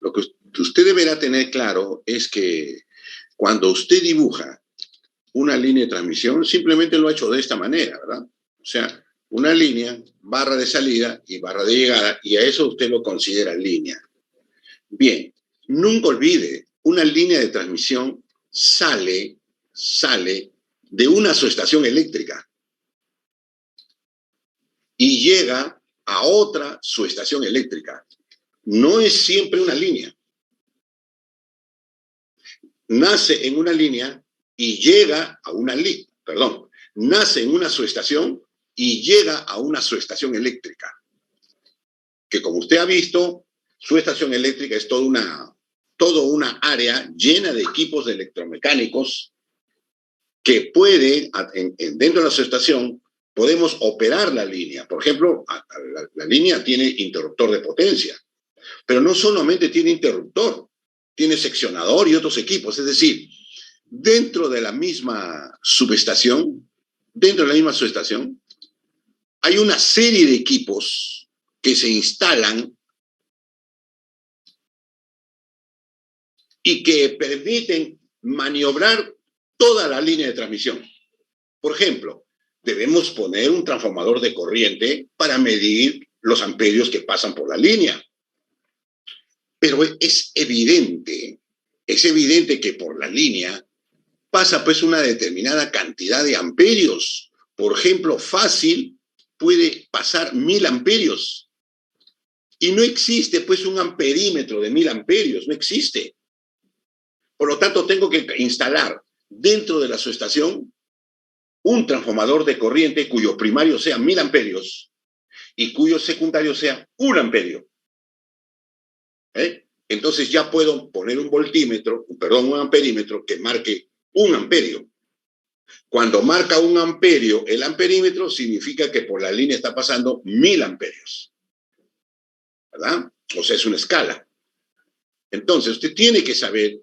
Lo que usted deberá tener claro es que cuando usted dibuja una línea de transmisión, simplemente lo ha hecho de esta manera, ¿verdad? O sea, una línea, barra de salida y barra de llegada, y a eso usted lo considera línea. Bien, nunca olvide, una línea de transmisión sale de una subestación eléctrica y llega a otra subestación eléctrica. No es siempre una línea. Nace en una línea y llega a una línea, perdón, nace en una subestación y llega a una subestación eléctrica. Que como usted ha visto, subestación eléctrica es toda una área llena de equipos de electromecánicos que puede, dentro de la subestación, podemos operar la línea. Por ejemplo, la línea tiene interruptor de potencia, pero no solamente tiene interruptor, tiene seccionador y otros equipos. Es decir, dentro de la misma subestación, hay una serie de equipos que se instalan y que permiten maniobrar toda la línea de transmisión. Por ejemplo, debemos poner un transformador de corriente para medir los amperios que pasan por la línea. Pero es evidente que por la línea pasa pues una determinada cantidad de amperios. Por ejemplo, fácil puede pasar 1000 amperios. Y no existe pues un amperímetro de 1000 amperios, no existe. Por lo tanto, tengo que instalar dentro de la subestación un transformador de corriente cuyo primario sea 1000 amperios y cuyo secundario sea 1 amperio. Entonces ya puedo poner un amperímetro que marque 1 amperio. Cuando marca 1 amperio el amperímetro, significa que por la línea está pasando 1000 amperios. ¿Verdad? O sea, es una escala. Entonces, usted tiene que saber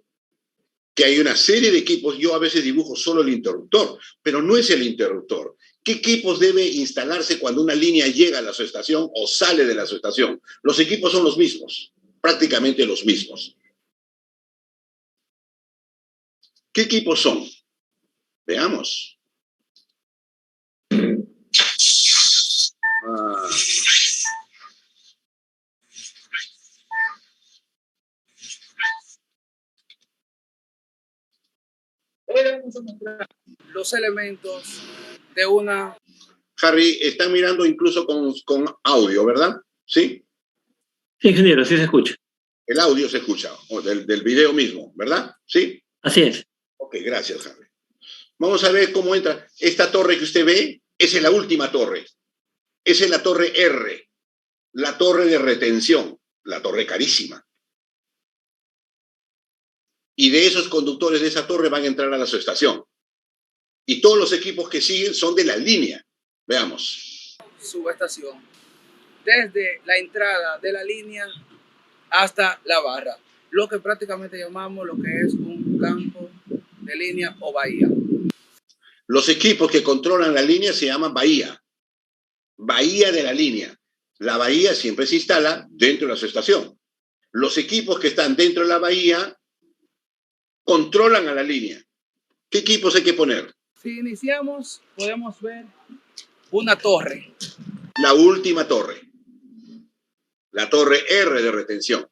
que hay una serie de equipos. Yo a veces dibujo solo el interruptor, pero no es el interruptor. ¿Qué equipos debe instalarse cuando una línea llega a la subestación o sale de la subestación? Los equipos son los mismos, prácticamente los mismos. ¿Qué equipos son? Veamos. Los elementos de una... Harry, están mirando incluso con audio, ¿verdad? ¿Sí? Sí, ingeniero, sí se escucha. El audio se escucha, o del video mismo, ¿verdad? ¿Sí? Así es. Ok, gracias, Harry. Vamos a ver cómo entra. Esta torre que usted ve, esa es la última torre. Esa es la torre R, la torre de retención, la torre carísima. Y de esos conductores de esa torre van a entrar a la subestación. Y todos los equipos que siguen son de la línea. Veamos. Subestación. Desde la entrada de la línea hasta la barra. Lo que prácticamente llamamos lo que es un campo de línea o bahía. Los equipos que controlan la línea se llaman bahía. Bahía de la línea. La bahía siempre se instala dentro de la subestación. Los equipos que están dentro de la bahía controlan a la línea. ¿Qué equipos hay que poner? Si iniciamos, podemos ver una torre. La última torre. La torre R de retención.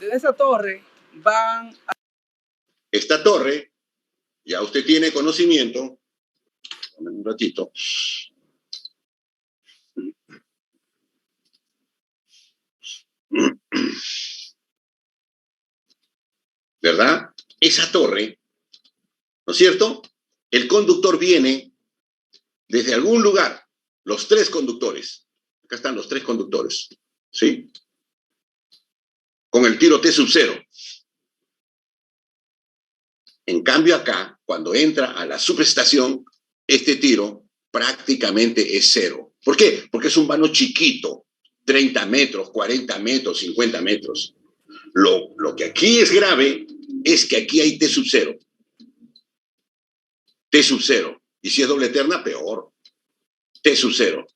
Desde esa torre van a... Esta torre, ya usted tiene conocimiento. Un ratito. ¿Verdad? Esa torre, ¿no es cierto? El conductor viene desde algún lugar, los 3 conductores. Acá están los 3 conductores, ¿sí? Con el tiro T sub 0. En cambio acá, cuando entra a la subestación, este tiro prácticamente es 0. ¿Por qué? Porque es un vano chiquito, 30 metros, 40 metros, 50 metros. Lo que aquí es grave es que aquí hay T sub 0. T sub 0. Y si es doble terna, peor. T sub 0.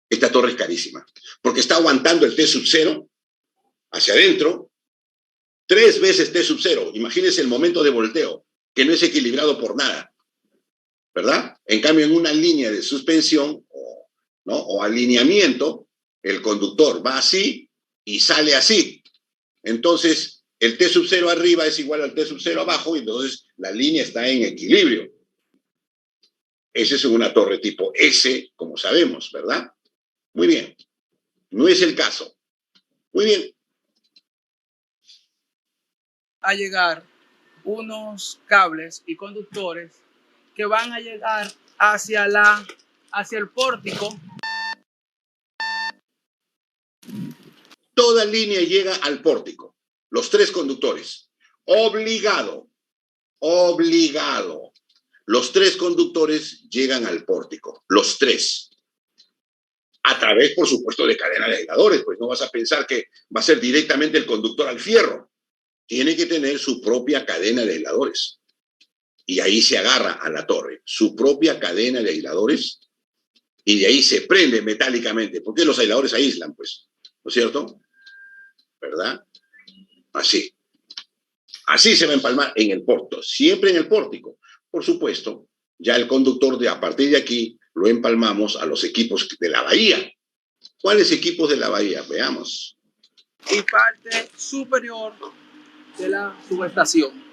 Esta torre es carísima, porque está aguantando el T sub 0 hacia adentro, 3 veces T sub 0. Imagínense el momento de volteo, que no es equilibrado por nada, ¿verdad? En cambio, en una línea de suspensión o alineamiento, el conductor va así y sale así. Entonces, el T sub 0 arriba es igual al T sub 0 abajo, y entonces la línea está en equilibrio. Esa es una torre tipo S, como sabemos, ¿verdad? Muy bien. No es el caso. Muy bien. A llegar unos cables y conductores que van a llegar hacia el pórtico. Toda línea llega al pórtico. Los 3 conductores. Obligado. Obligado. Los 3 conductores llegan al pórtico. Los 3. A través, por supuesto, de cadena de aisladores. Pues no vas a pensar que va a ser directamente el conductor al fierro. Tiene que tener su propia cadena de aisladores. Y ahí se agarra a la torre. Su propia cadena de aisladores. Y de ahí se prende metálicamente. ¿Por qué los aisladores aíslan? Pues, ¿no es cierto? ¿Verdad? Así. Así se va a empalmar en el porto, siempre en el pórtico. Por supuesto, ya el conductor a partir de aquí lo empalmamos a los equipos de la bahía. ¿Cuáles equipos de la bahía? Veamos. Y parte superior de la subestación.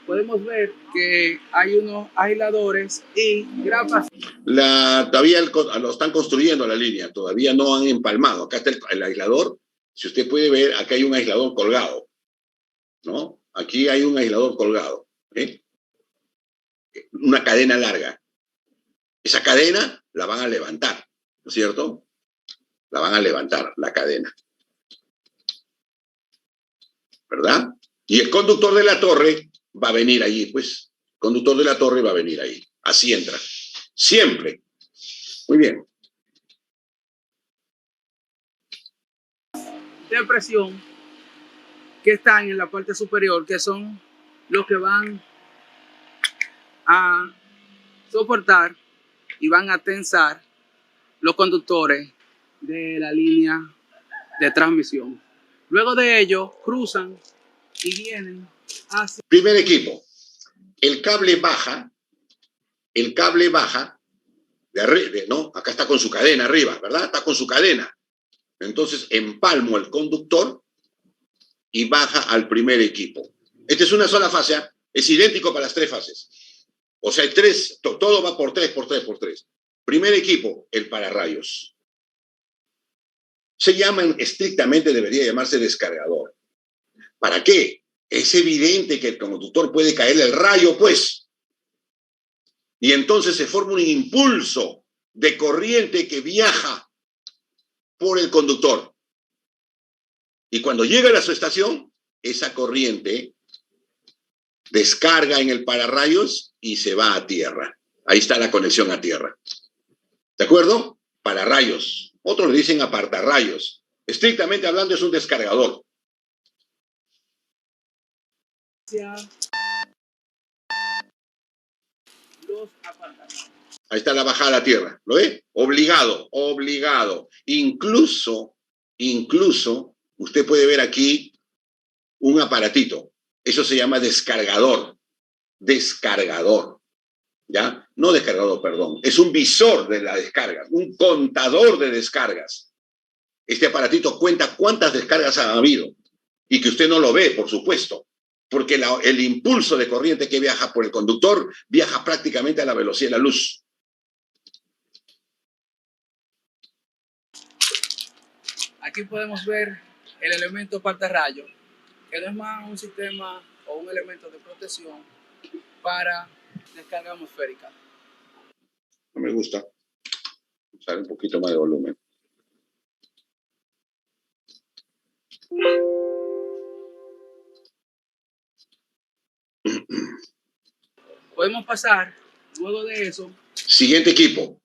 Podemos ver que hay unos aisladores y grapas. Todavía lo están construyendo la línea, todavía no han empalmado. Acá está el aislador. Si usted puede ver, acá hay un aislador colgado, ¿no? Aquí hay un aislador colgado, ¿eh? Una cadena larga. Esa cadena la van a levantar, ¿no es cierto? La van a levantar, la cadena. ¿Verdad? Y el conductor de la torre va a venir allí, pues. El conductor de la torre va a venir ahí. Así entra. Siempre. Muy bien. De presión que están en la parte superior, que son los que van a soportar y van a tensar los conductores de la línea de transmisión. Luego de ello, cruzan y vienen hacia... Primer equipo. El cable baja, ¿no? Acá está con su cadena arriba, ¿verdad? Está con su cadena. Entonces empalmo el conductor y baja al primer equipo. Esta es una sola fase, ¿eh? Es idéntico para las 3 fases. O sea, todo va por 3, por 3, por 3. Primer equipo, el pararrayos. Estrictamente debería llamarse descargador. ¿Para qué? Es evidente que el conductor puede caerle el rayo, pues. Y entonces se forma un impulso de corriente que viaja por el conductor. Y cuando llega a su estación, esa corriente descarga en el pararrayos y se va a tierra. Ahí está la conexión a tierra. ¿De acuerdo? Pararrayos. Otros le dicen apartarrayos. Estrictamente hablando, es un descargador. Los apartarrayos. Ahí está la bajada a tierra. ¿Lo ve? Obligado, obligado. Incluso, usted puede ver aquí un aparatito. Eso se llama descargador. Descargador. ¿Ya? No descargador, perdón. Es un visor de la descarga, un contador de descargas. Este aparatito cuenta cuántas descargas ha habido y que usted no lo ve, por supuesto, porque el impulso de corriente que viaja por el conductor viaja prácticamente a la velocidad de la luz. Aquí podemos ver el elemento partarrayo, que no es más un sistema o un elemento de protección para descarga atmosférica. No me gusta. Usar un poquito más de volumen. Podemos pasar, luego de eso, Siguiente equipo.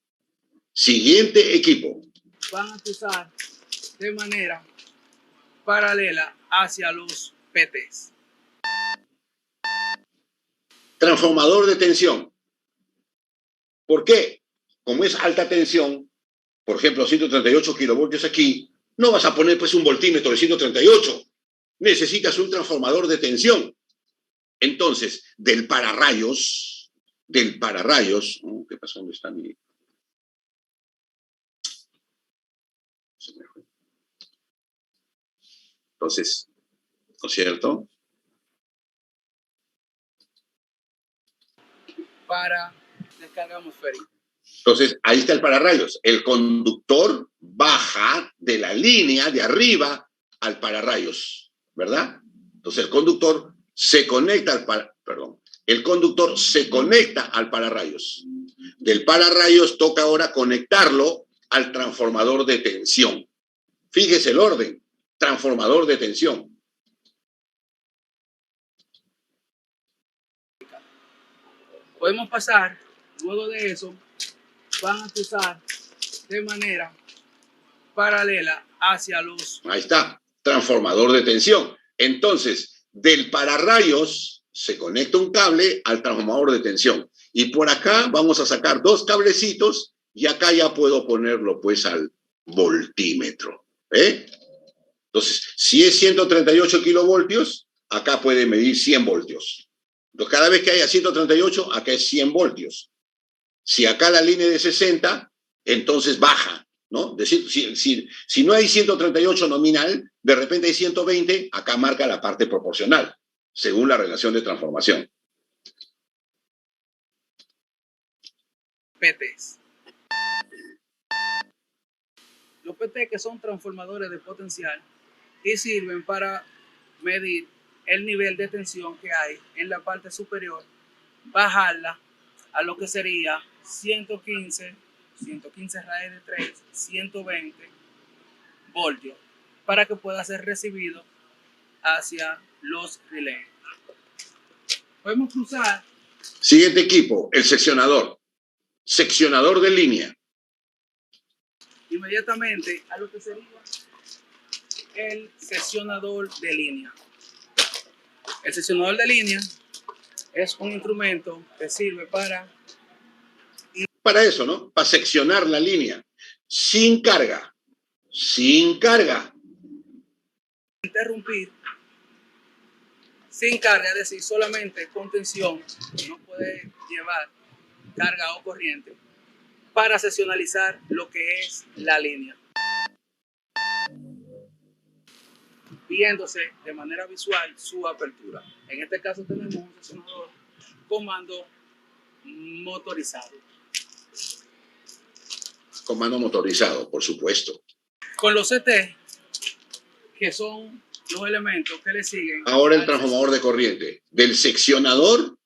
Siguiente equipo. van a cruzar de manera paralela hacia los PTs. Transformador de tensión. ¿Por qué? como es alta tensión, por ejemplo, 138 kilovoltios aquí, no vas a poner pues un voltímetro de 138. Necesitas un transformador de tensión. Entonces, del pararrayos, ¿qué pasó? ¿Dónde está mi...? Entonces, ¿no es cierto? Para descarga atmosférica. Entonces, ahí está el pararrayos. El conductor baja de la línea de arriba al pararrayos, ¿verdad? Entonces, el conductor se conecta al pararrayos. Del pararrayos toca ahora conectarlo al transformador de tensión. Fíjese el orden. Transformador de tensión. Podemos pasar, luego de eso, van a cruzar de manera paralela hacia los... Ahí está, transformador de tensión. Entonces, del pararrayos se conecta un cable al transformador de tensión. Y por acá vamos a sacar dos cablecitos y acá ya puedo ponerlo pues al voltímetro. Entonces, si es 138 kilovoltios, acá puede medir 100 voltios. Entonces, cada vez que haya 138, acá es 100 voltios. Si acá la línea es de 60, entonces baja, ¿no? Es decir, si no hay 138 nominal, de repente hay 120, acá marca la parte proporcional, según la relación de transformación. PTs. Los PT que son transformadores de potencial y sirven para medir el nivel de tensión que hay en la parte superior, bajarla a lo que sería 115 raíz de 3, 120 voltios, para que pueda ser recibido hacia los relés. Podemos cruzar. Siguiente equipo, el seccionador. Seccionador de línea. Inmediatamente a lo que sería el seccionador de línea. El seccionador de línea es un instrumento que sirve para eso, ¿no? Para seccionar la línea. Sin carga. Sin carga. Interrumpir. Sin carga, es decir, solamente con tensión, no puede llevar carga o corriente, para seccionalizar lo que es la línea. Viéndose de manera visual su apertura. En este caso tenemos un seccionador comando motorizado. Comando motorizado, por supuesto. Con los CT, que son los elementos que le siguen. Ahora el transformador de corriente. Del seccionador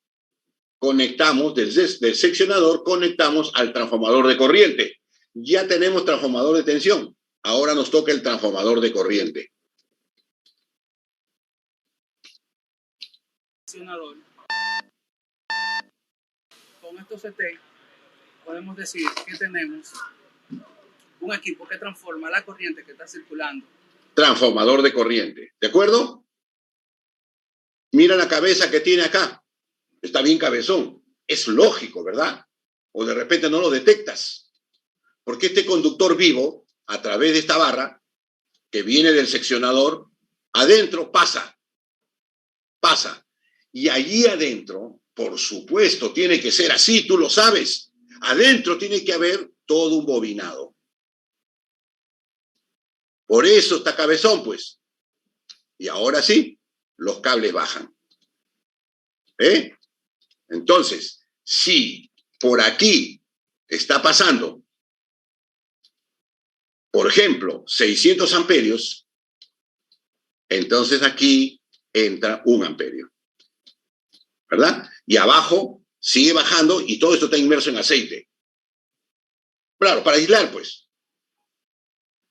conectamos, del seccionador conectamos al transformador de corriente. Ya tenemos transformador de tensión. Ahora nos toca el transformador de corriente. Con estos CT podemos decir que tenemos un equipo que transforma la corriente que está circulando. Transformador de corriente, ¿de acuerdo? Mira la cabeza que tiene acá. Está bien cabezón. Es lógico, ¿verdad? O de repente no lo detectas. Porque este conductor vivo, a través de esta barra, que viene del seccionador, adentro pasa. Y allí adentro, por supuesto, tiene que ser así, tú lo sabes. Adentro tiene que haber todo un bobinado. Por eso está cabezón, pues. Y ahora sí, los cables bajan. Entonces, si por aquí está pasando, por ejemplo, 600 amperios, entonces aquí entra 1 amperio. ¿Verdad? Y abajo sigue bajando y todo esto está inmerso en aceite. Claro, para aislar, pues.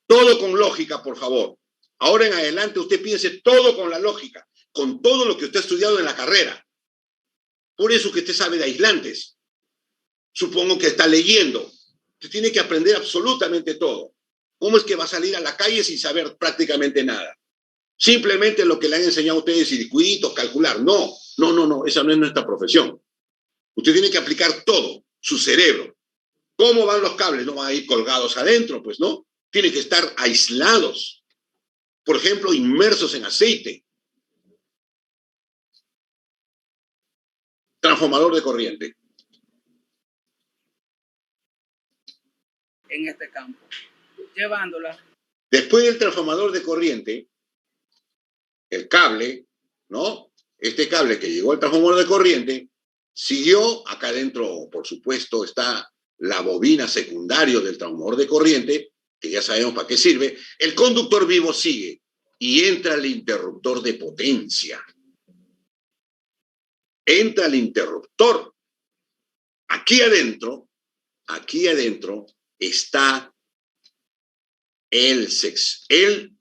Todo con lógica, por favor. Ahora en adelante usted piense todo con la lógica, con todo lo que usted ha estudiado en la carrera. Por eso que usted sabe de aislantes. Supongo que está leyendo. Usted tiene que aprender absolutamente todo. ¿Cómo es que va a salir a la calle sin saber prácticamente nada? Simplemente lo que le han enseñado a ustedes, circuitos, calcular. No, esa no es nuestra profesión. Usted tiene que aplicar todo, su cerebro. ¿Cómo van los cables? No van a ir colgados adentro, pues no. Tienen que estar aislados. Por ejemplo, inmersos en aceite. Transformador de corriente. En este campo, llevándola. Después del transformador de corriente, el cable, ¿no? Este cable que llegó al transformador de corriente, siguió, acá adentro, por supuesto, está la bobina secundaria del transformador de corriente, que ya sabemos para qué sirve. El conductor vivo sigue y entra el interruptor de potencia. Entra el interruptor. Aquí adentro está el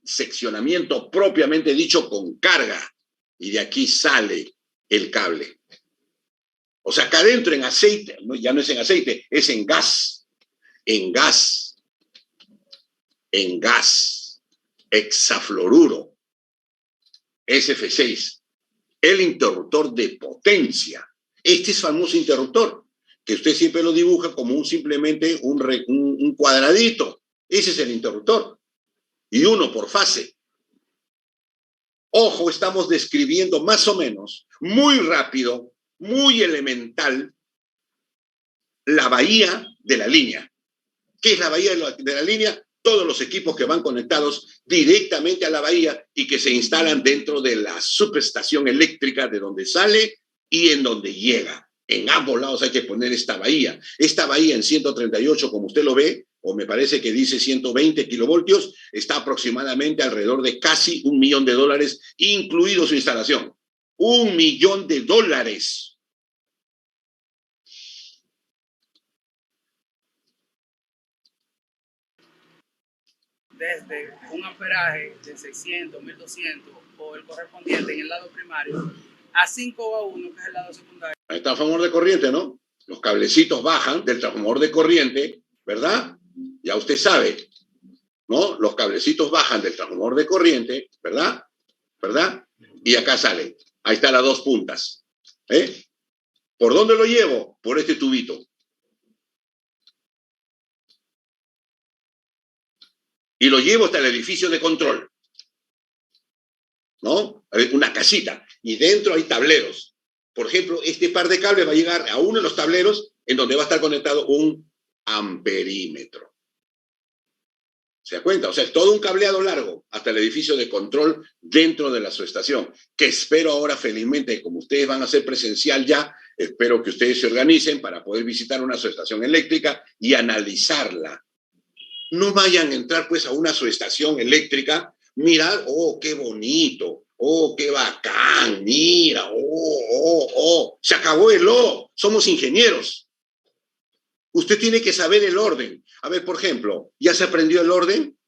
seccionamiento propiamente dicho con carga, y de aquí sale el cable. O sea, acá adentro en aceite, no, ya no es en aceite, es en gas, hexafluoruro, SF6, el interruptor de potencia. Este es famoso interruptor, que usted siempre lo dibuja como simplemente un cuadradito. Ese es el interruptor. Y uno por fase. Ojo, estamos describiendo más o menos, muy rápido, muy elemental, la bahía de la línea. ¿Qué es la bahía de la línea? Todos los equipos que van conectados directamente a la bahía y que se instalan dentro de la subestación eléctrica de donde sale y en donde llega. En ambos lados hay que poner esta bahía. Esta bahía en 138, como usted lo ve, o me parece que dice 120 kilovoltios, está aproximadamente alrededor de casi $1 millón, incluido su instalación. $1 millón. Desde un amperaje de 600, 1200 o el correspondiente en el lado primario a 5 a 1, que es el lado secundario. Ahí está el transformador de corriente, ¿no? Los cablecitos bajan del transformador de corriente, ¿verdad? Ya usted sabe, ¿no? Los cablecitos bajan del transformador de corriente, ¿verdad? ¿Verdad? Y acá sale. Ahí están las dos puntas. ¿Eh? ¿Por dónde lo llevo? Por este tubito. Y lo llevo hasta el edificio de control, ¿no? Una casita. Y dentro hay tableros. Por ejemplo, este par de cables va a llegar a uno de los tableros en donde va a estar conectado un amperímetro. ¿Se da cuenta? O sea, es todo un cableado largo hasta el edificio de control dentro de la subestación, que espero ahora felizmente, como ustedes van a ser presencial ya, espero que ustedes se organicen para poder visitar una subestación eléctrica y analizarla. No vayan a entrar pues a una subestación eléctrica, mirar, oh, qué bonito, oh, qué bacán, mira, se acabó el somos ingenieros. Usted tiene que saber el orden. A ver, por ejemplo, ¿ya se aprendió el orden?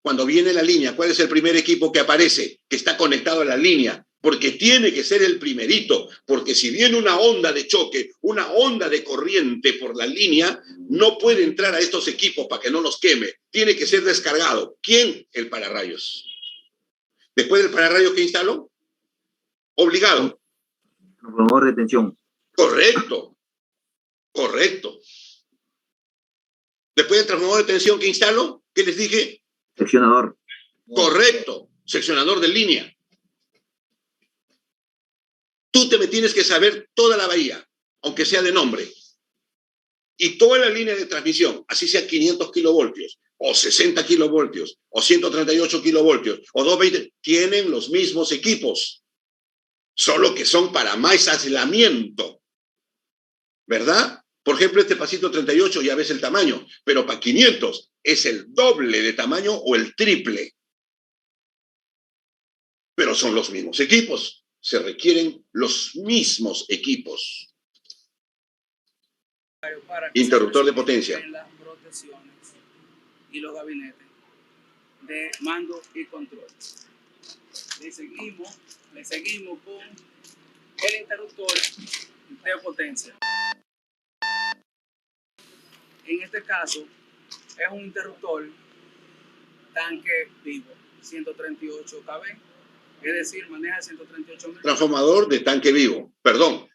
Cuando viene la línea, ¿cuál es el primer equipo que aparece, que está conectado a la línea? Porque tiene que ser el primerito, porque si viene una onda de choque, una onda de corriente por la línea, no puede entrar a estos equipos para que no los queme. Tiene que ser descargado. ¿Quién? El pararrayos. Después del pararrayos, ¿qué instaló? Obligado. Transformador de tensión. Correcto. Después del transformador de tensión, ¿qué instaló? ¿Qué les dije? Seccionador. Correcto. Seccionador de línea. Tú me tienes que saber toda la bahía, aunque sea de nombre. Y toda la línea de transmisión, así sea 500 kilovoltios, o 60 kilovoltios, o 138 kilovoltios, o 220, tienen los mismos equipos, solo que son para más aislamiento, ¿verdad? Por ejemplo, este pasito 38 ya ves el tamaño, pero para 500 es el doble de tamaño o el triple. Pero son los mismos equipos. Se requieren los mismos equipos. Interruptor de potencia. Las protecciones y los gabinetes de mando y control. Le seguimos con el interruptor de potencia. En este caso es un interruptor tanque vivo, 138 kV. Es decir, maneja 138 metros. Transformador de tanque vivo, perdón,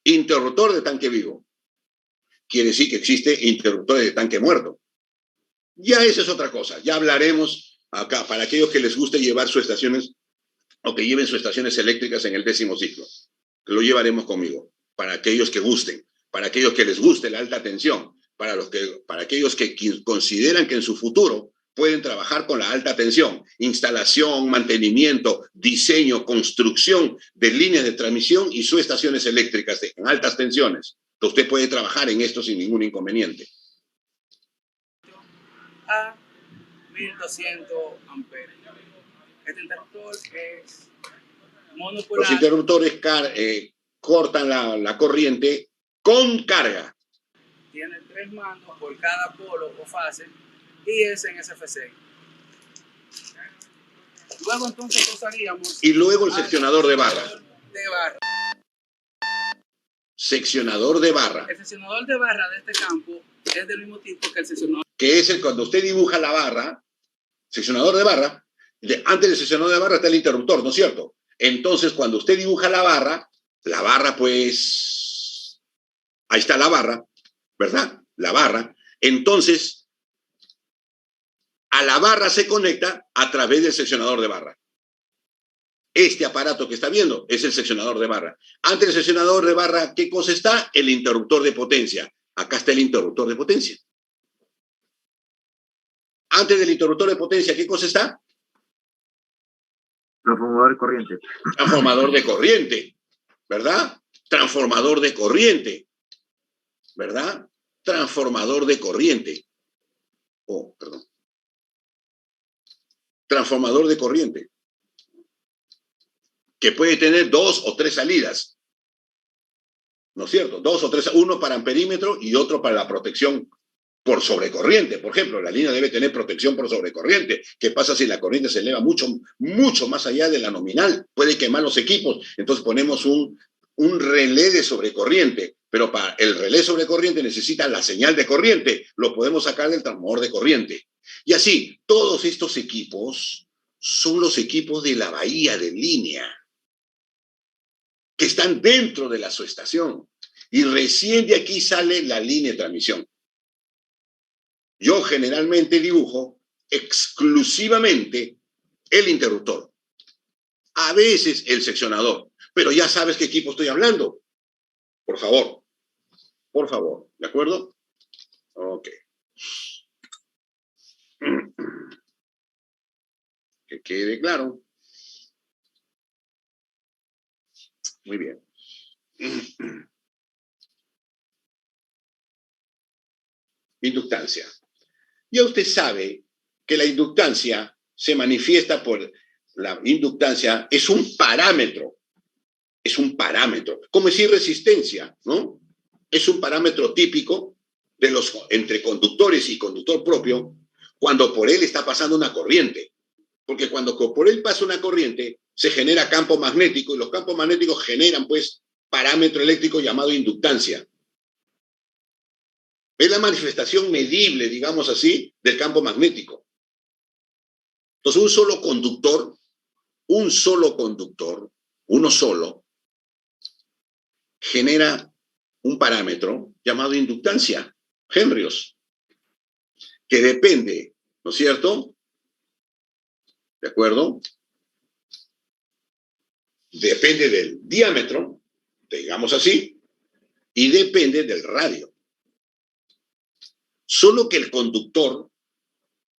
interruptor de tanque vivo. quiere decir que existe interruptores de tanque muerto. Ya esa es otra cosa. Ya hablaremos acá para aquellos que les guste llevar sus estaciones o que lleven sus estaciones eléctricas en el 10º ciclo. Lo llevaremos conmigo. Para aquellos que gusten, para aquellos que les guste la alta tensión, para aquellos que consideran que en su futuro pueden trabajar con la alta tensión, instalación, mantenimiento, diseño, construcción de líneas de transmisión y subestaciones eléctricas en altas tensiones. Usted puede trabajar en esto sin ningún inconveniente. A 1200 amperes. Este interruptor es monopolar. Los interruptores cortan la corriente con carga. Tiene 3 mandos por cada polo o fase y es en SFC. Luego entonces pasaríamos. Y luego el seccionador de barra. Seccionador de barra. El seccionador de barra de este campo es del mismo tipo que el seccionador. Que es cuando usted dibuja la barra, seccionador de barra, antes del seccionador de barra está el interruptor, ¿no es cierto? Entonces, cuando usted dibuja la barra pues, ahí está la barra, ¿verdad? La barra. Entonces, a la barra se conecta a través del seccionador de barra. Este aparato que está viendo es el seccionador de barra. Antes del seccionador de barra, ¿qué cosa está? El interruptor de potencia. Acá está el interruptor de potencia. Antes del interruptor de potencia, ¿qué cosa está? Transformador de corriente. Transformador de corriente, ¿verdad? Transformador de corriente, ¿verdad? Transformador de corriente. Oh, perdón. Transformador de corriente. Que puede tener 2 o 3 salidas. ¿No es cierto? 2 o 3, uno para amperímetro y otro para la protección por sobrecorriente. Por ejemplo, la línea debe tener protección por sobrecorriente. ¿Qué pasa si la corriente se eleva mucho más allá de la nominal? Puede quemar los equipos. Entonces ponemos un relé de sobrecorriente, pero para el relé sobrecorriente necesita la señal de corriente. Lo podemos sacar del transformador de corriente. Y así, todos estos equipos son los equipos de la bahía de línea, que están dentro de la subestación. Y recién de aquí sale la línea de transmisión. Yo generalmente dibujo exclusivamente el interruptor. A veces el seccionador. Pero ya sabes qué equipo estoy hablando. Por favor. Por favor. ¿De acuerdo? Ok. Que quede claro. Muy bien. Inductancia. Ya usted sabe que la inductancia se manifiesta por la inductancia, es un parámetro. Es un parámetro. Como decir resistencia, ¿no? Es un parámetro típico de los entre conductores y conductor propio cuando por él está pasando una corriente. Porque cuando por él pasa una corriente, se genera campo magnético y los campos magnéticos generan, pues, parámetro eléctrico llamado inductancia. Es la manifestación medible, digamos así, del campo magnético. Entonces, uno solo, genera un parámetro llamado inductancia, Henrios, que depende, ¿no es cierto? ¿De acuerdo? Depende del diámetro, digamos así, y depende del radio. Solo que el conductor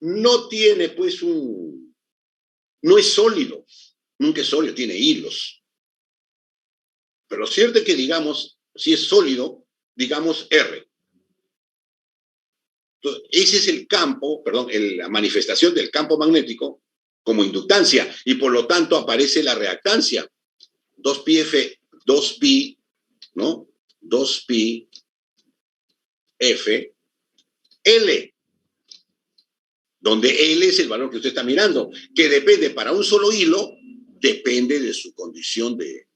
no tiene, pues, no es sólido, nunca es sólido, tiene hilos. Pero cierto es que, digamos, si es sólido, digamos R. Entonces, ese es el campo, la manifestación del campo magnético como inductancia, y por lo tanto aparece la reactancia. 2pi, ¿no? 2pi F L, donde L es el valor que usted está mirando, que depende para un solo hilo, depende de su condición de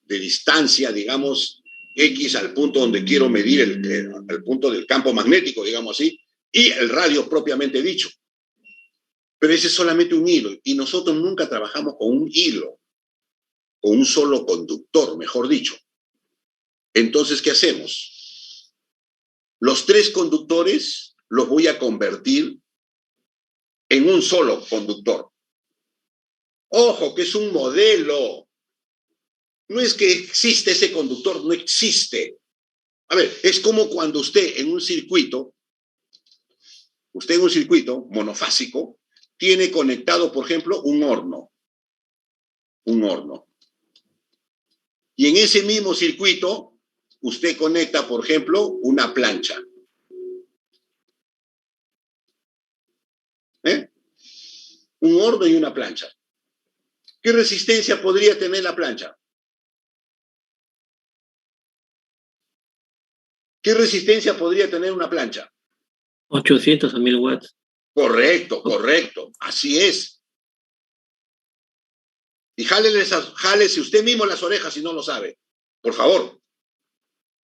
distancia, digamos, X al punto donde quiero medir el punto del campo magnético, digamos así, y el radio propiamente dicho. Pero ese es solamente un hilo, y nosotros nunca trabajamos con un hilo, con un solo conductor, mejor dicho. Entonces, ¿qué hacemos? Los 3 conductores los voy a convertir en un solo conductor. Ojo, que es un modelo. No es que existe ese conductor, no existe. A ver, es como cuando usted en un circuito monofásico, tiene conectado, por ejemplo, un horno. Y en ese mismo circuito, usted conecta, por ejemplo, una plancha. Un horno y una plancha. ¿Qué resistencia podría tener la plancha? ¿Qué resistencia podría tener una plancha? 800 a 1000 watts. Correcto. Así es. Y jálese usted mismo las orejas si no lo sabe. Por favor.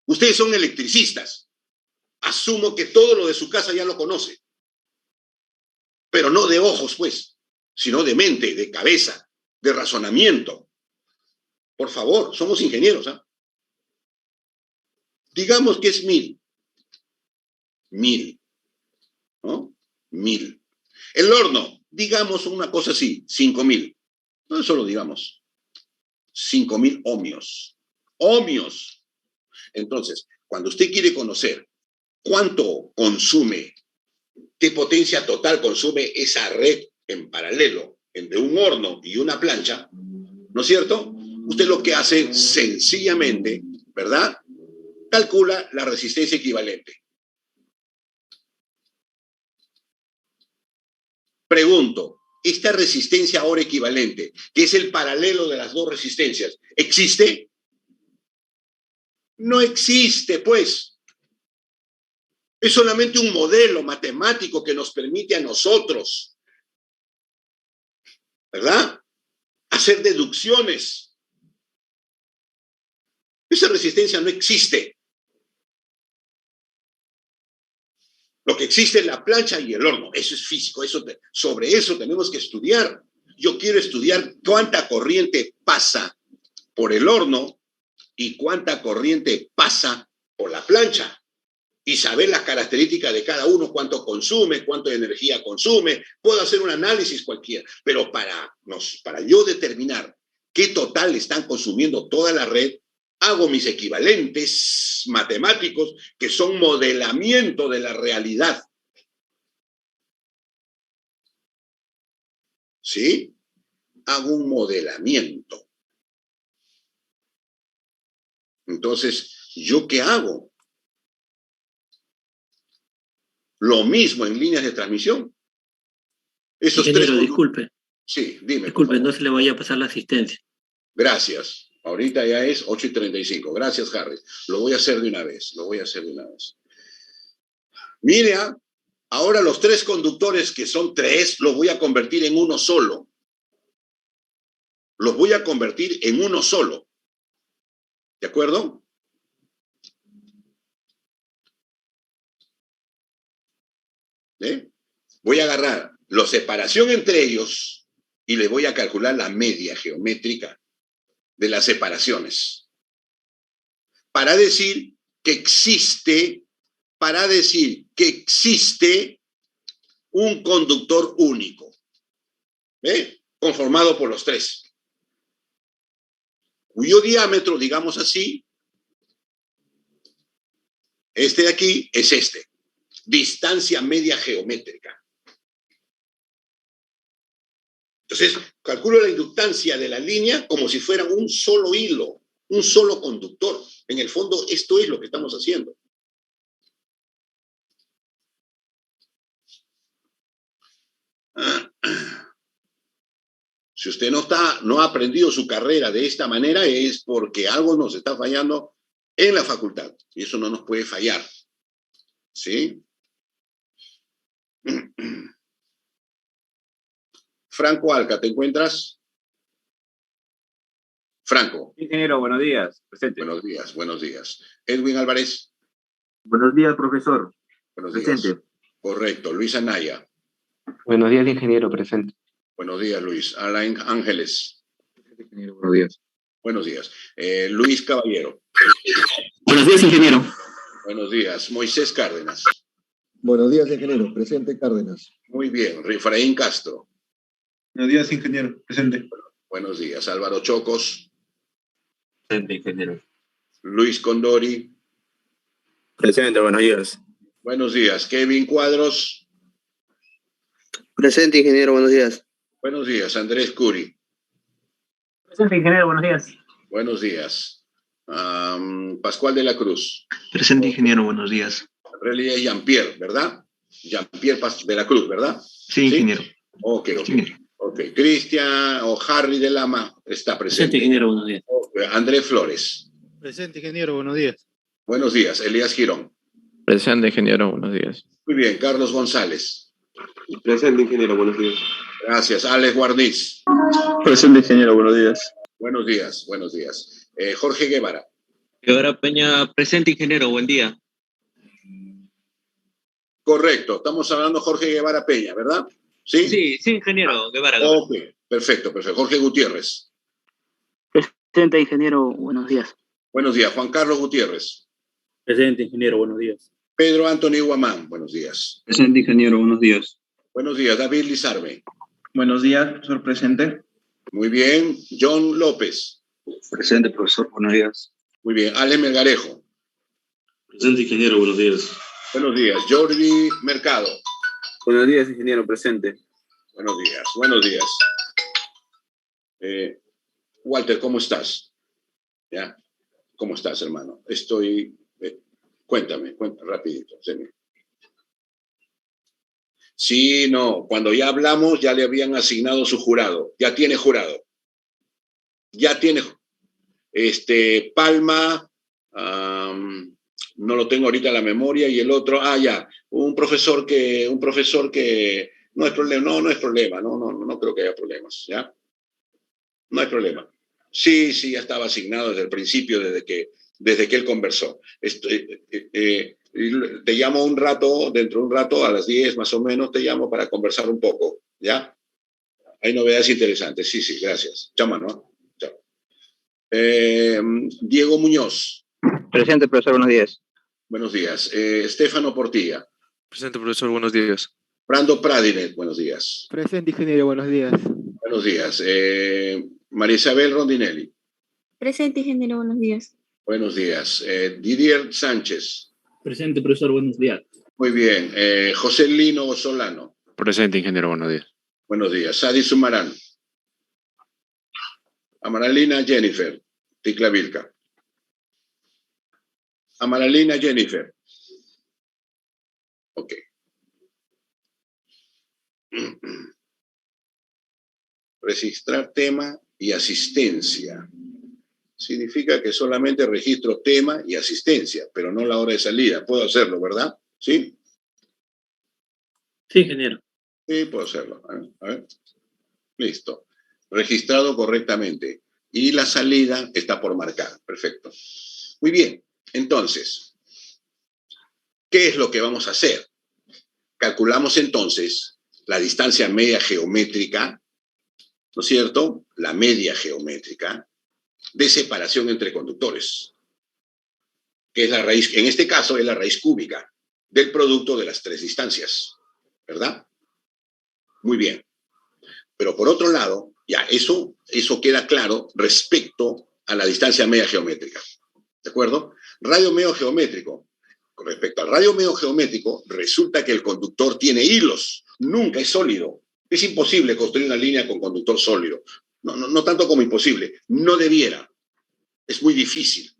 Ustedes son electricistas. Asumo que todo lo de su casa ya lo conoce. Pero no de ojos, pues, sino de mente, de cabeza, de razonamiento. Por favor, somos ingenieros, ¿ah? Digamos que es 1000. 1000. ¿No? 1000. El horno, digamos una cosa así, 5000. No, eso lo digamos. 5000 ohmios. Ohmios. Entonces, cuando usted quiere conocer cuánto consume, qué potencia total consume esa red en paralelo entre un horno y una plancha, ¿no es cierto? Usted lo que hace sencillamente, ¿verdad? Calcula la resistencia equivalente. Pregunto, ¿esta resistencia ahora equivalente, que es el paralelo de las dos resistencias, existe? No existe, pues. Es solamente un modelo matemático que nos permite a nosotros, ¿verdad?, hacer deducciones. Esa resistencia no existe. Lo que existe es la plancha y el horno. Eso es físico. Sobre eso tenemos que estudiar. Yo quiero estudiar cuánta corriente pasa por el horno y cuánta corriente pasa por la plancha. Y saber las características de cada uno, cuánto consume, cuánto de energía consume. Puedo hacer un análisis cualquiera. Pero para yo determinar qué total están consumiendo toda la red, hago mis equivalentes matemáticos, que son modelamiento de la realidad. ¿Sí? Hago un modelamiento. Entonces, ¿yo qué hago? Lo mismo en líneas de transmisión. Ingeniero, disculpe. Sí, dime. Disculpe, no se le vaya a pasar la asistencia. Gracias. Ahorita ya es 8:35. Gracias, Harry. Lo voy a hacer de una vez. Mire, ahora los 3 conductores, que son 3, los voy a convertir en uno solo. ¿De acuerdo? Voy a agarrar la separación entre ellos y le voy a calcular la media geométrica de las separaciones. Para decir que existe un conductor único, conformado por los 3, cuyo diámetro, digamos así, este de aquí es este. Distancia media geométrica. Entonces, calculo la inductancia de la línea como si fuera un solo hilo, un solo conductor. En el fondo, esto es lo que estamos haciendo. Si usted no ha aprendido su carrera de esta manera, es porque algo nos está fallando en la facultad. Y eso no nos puede fallar. ¿Sí? Franco Alca, ¿te encuentras? Franco. Ingeniero, buenos días. Presente. Buenos días. Edwin Álvarez. Buenos días, profesor. Buenos Presente. días. Correcto. Luis Anaya. Buenos días, ingeniero, presente. Buenos días, Luis. Alain Ángeles. Ingeniero, buenos días. Buenos días. Luis Caballero. Buenos días, ingeniero. Buenos días. Moisés Cárdenas. Buenos días, ingeniero. Presente, Cárdenas. Muy bien. Efraín Castro. Buenos días, ingeniero. Presente. Buenos días. Álvaro Chocos. Presente, ingeniero. Luis Condori. Presente, buenos días. Buenos días. Kevin Cuadros. Presente, ingeniero. Buenos días. Buenos días. Andrés Curi. Presente, ingeniero. Buenos días. Buenos días. Pascual de la Cruz. Presente, ingeniero. Buenos días. En realidad es Jean-Pierre, ¿verdad? Jean-Pierre de la Cruz, ¿verdad? Sí, ingeniero. Ok. Ingeniero. Ok. Cristian o Harry de Lama está presente. Presente, ingeniero, buenos días. Okay. Andrés Flores. Presente, ingeniero. Buenos días. Buenos días. Elías Girón. Presente, ingeniero. Buenos días. Muy bien. Carlos González. Presente, ingeniero. Buenos días. Gracias. Alex Guarniz. Presente, ingeniero. Buenos días. Buenos días. Buenos días. Jorge Guevara. Guevara Peña, presente, ingeniero. Buen día. Correcto. Estamos hablando de Jorge Guevara Peña, ¿verdad? Sí. Sí, ingeniero. Guevara. Ok. Perfecto. Jorge Gutiérrez. Presente, ingeniero. Buenos días. Buenos días. Juan Carlos Gutiérrez. Presente, ingeniero. Buenos días. Pedro Anthony Guamán. Buenos días. Presente, ingeniero. Buenos días. Buenos días. David Lizarme. Buenos días, profesor. Presente. Muy bien. John López. Presente, profesor. Buenos días. Muy bien. Ale Melgarejo. Presente, ingeniero. Buenos días. Buenos días. Jordi Mercado. Buenos días, ingeniero. Presente. Buenos días. Buenos días. Walter, ¿cómo estás? ¿Ya? ¿Cómo estás, hermano? Cuéntame rapidito. Sí, no. Cuando ya hablamos, ya le habían asignado su jurado. Ya tiene jurado. Ya tiene... Palma... no lo tengo ahorita en la memoria, y el otro, ya, un profesor que no es problema, no es problema, no creo que haya problemas, ¿ya? No hay problema. Sí, ya estaba asignado desde el principio, desde que él conversó. Te llamo dentro de un rato, a las 10 más o menos, te llamo para conversar un poco, ¿ya? Hay novedades interesantes, sí, gracias. Chama, ¿no? Chao. Diego Muñoz. Presente, profesor. Buenos días. Buenos días. Estefano Portilla. Presente, profesor. Buenos días. Brando Pradinet. Buenos días. Presente, ingeniero. Buenos días. Buenos días. María Isabel Rondinelli. Presente, ingeniero. Buenos días. Buenos días. Didier Sánchez. Presente, profesor. Buenos días. Muy bien. José Lino Solano. Presente, ingeniero. Buenos días. Buenos días. Sadi Sumarán. Amaralina Jennifer. Ticla Vilca. Amaralina Jennifer. Ok. Registrar tema y asistencia. Significa que solamente registro tema y asistencia, pero no la hora de salida. Puedo hacerlo, ¿verdad? ¿Sí? Sí, ingeniero. Sí, puedo hacerlo. A ver. Listo. Registrado correctamente. Y la salida está por marcar. Perfecto. Muy bien. Entonces, ¿qué es lo que vamos a hacer? Calculamos entonces la distancia media geométrica, ¿no es cierto? La media geométrica de separación entre conductores, que es la raíz, en este caso es la raíz cúbica del producto de las tres distancias, ¿verdad? Muy bien. Pero por otro lado, ya eso queda claro respecto a la distancia media geométrica, ¿de acuerdo? Radio medio geométrico. Con respecto al radio medio geométrico, resulta que el conductor tiene hilos, nunca es sólido. Es imposible construir una línea con conductor sólido. No tanto como imposible, no debiera. Es muy difícil.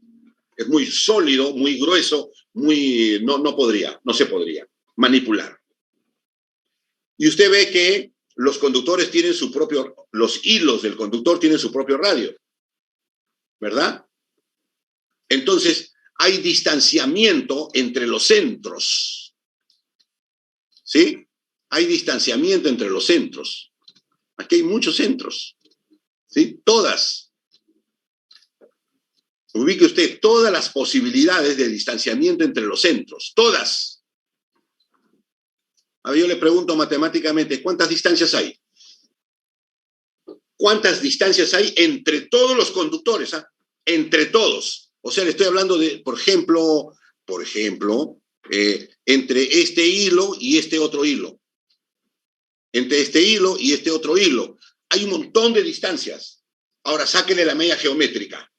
Es muy sólido, muy grueso, no se podría manipular. Y usted ve que los conductores tienen los hilos del conductor tienen su propio radio, ¿verdad? Entonces, hay distanciamiento entre los centros. ¿Sí? Hay distanciamiento entre los centros. Aquí hay muchos centros. ¿Sí? Todas. Ubique usted todas las posibilidades de distanciamiento entre los centros. Todas. A ver, yo le pregunto matemáticamente, ¿cuántas distancias hay? ¿Cuántas distancias hay entre todos los conductores? Entre todos. O sea, le estoy hablando de, por ejemplo, Por ejemplo, entre este hilo y este otro hilo. Entre este hilo y este otro hilo. Hay un montón de distancias. Ahora sáquenle la media geométrica.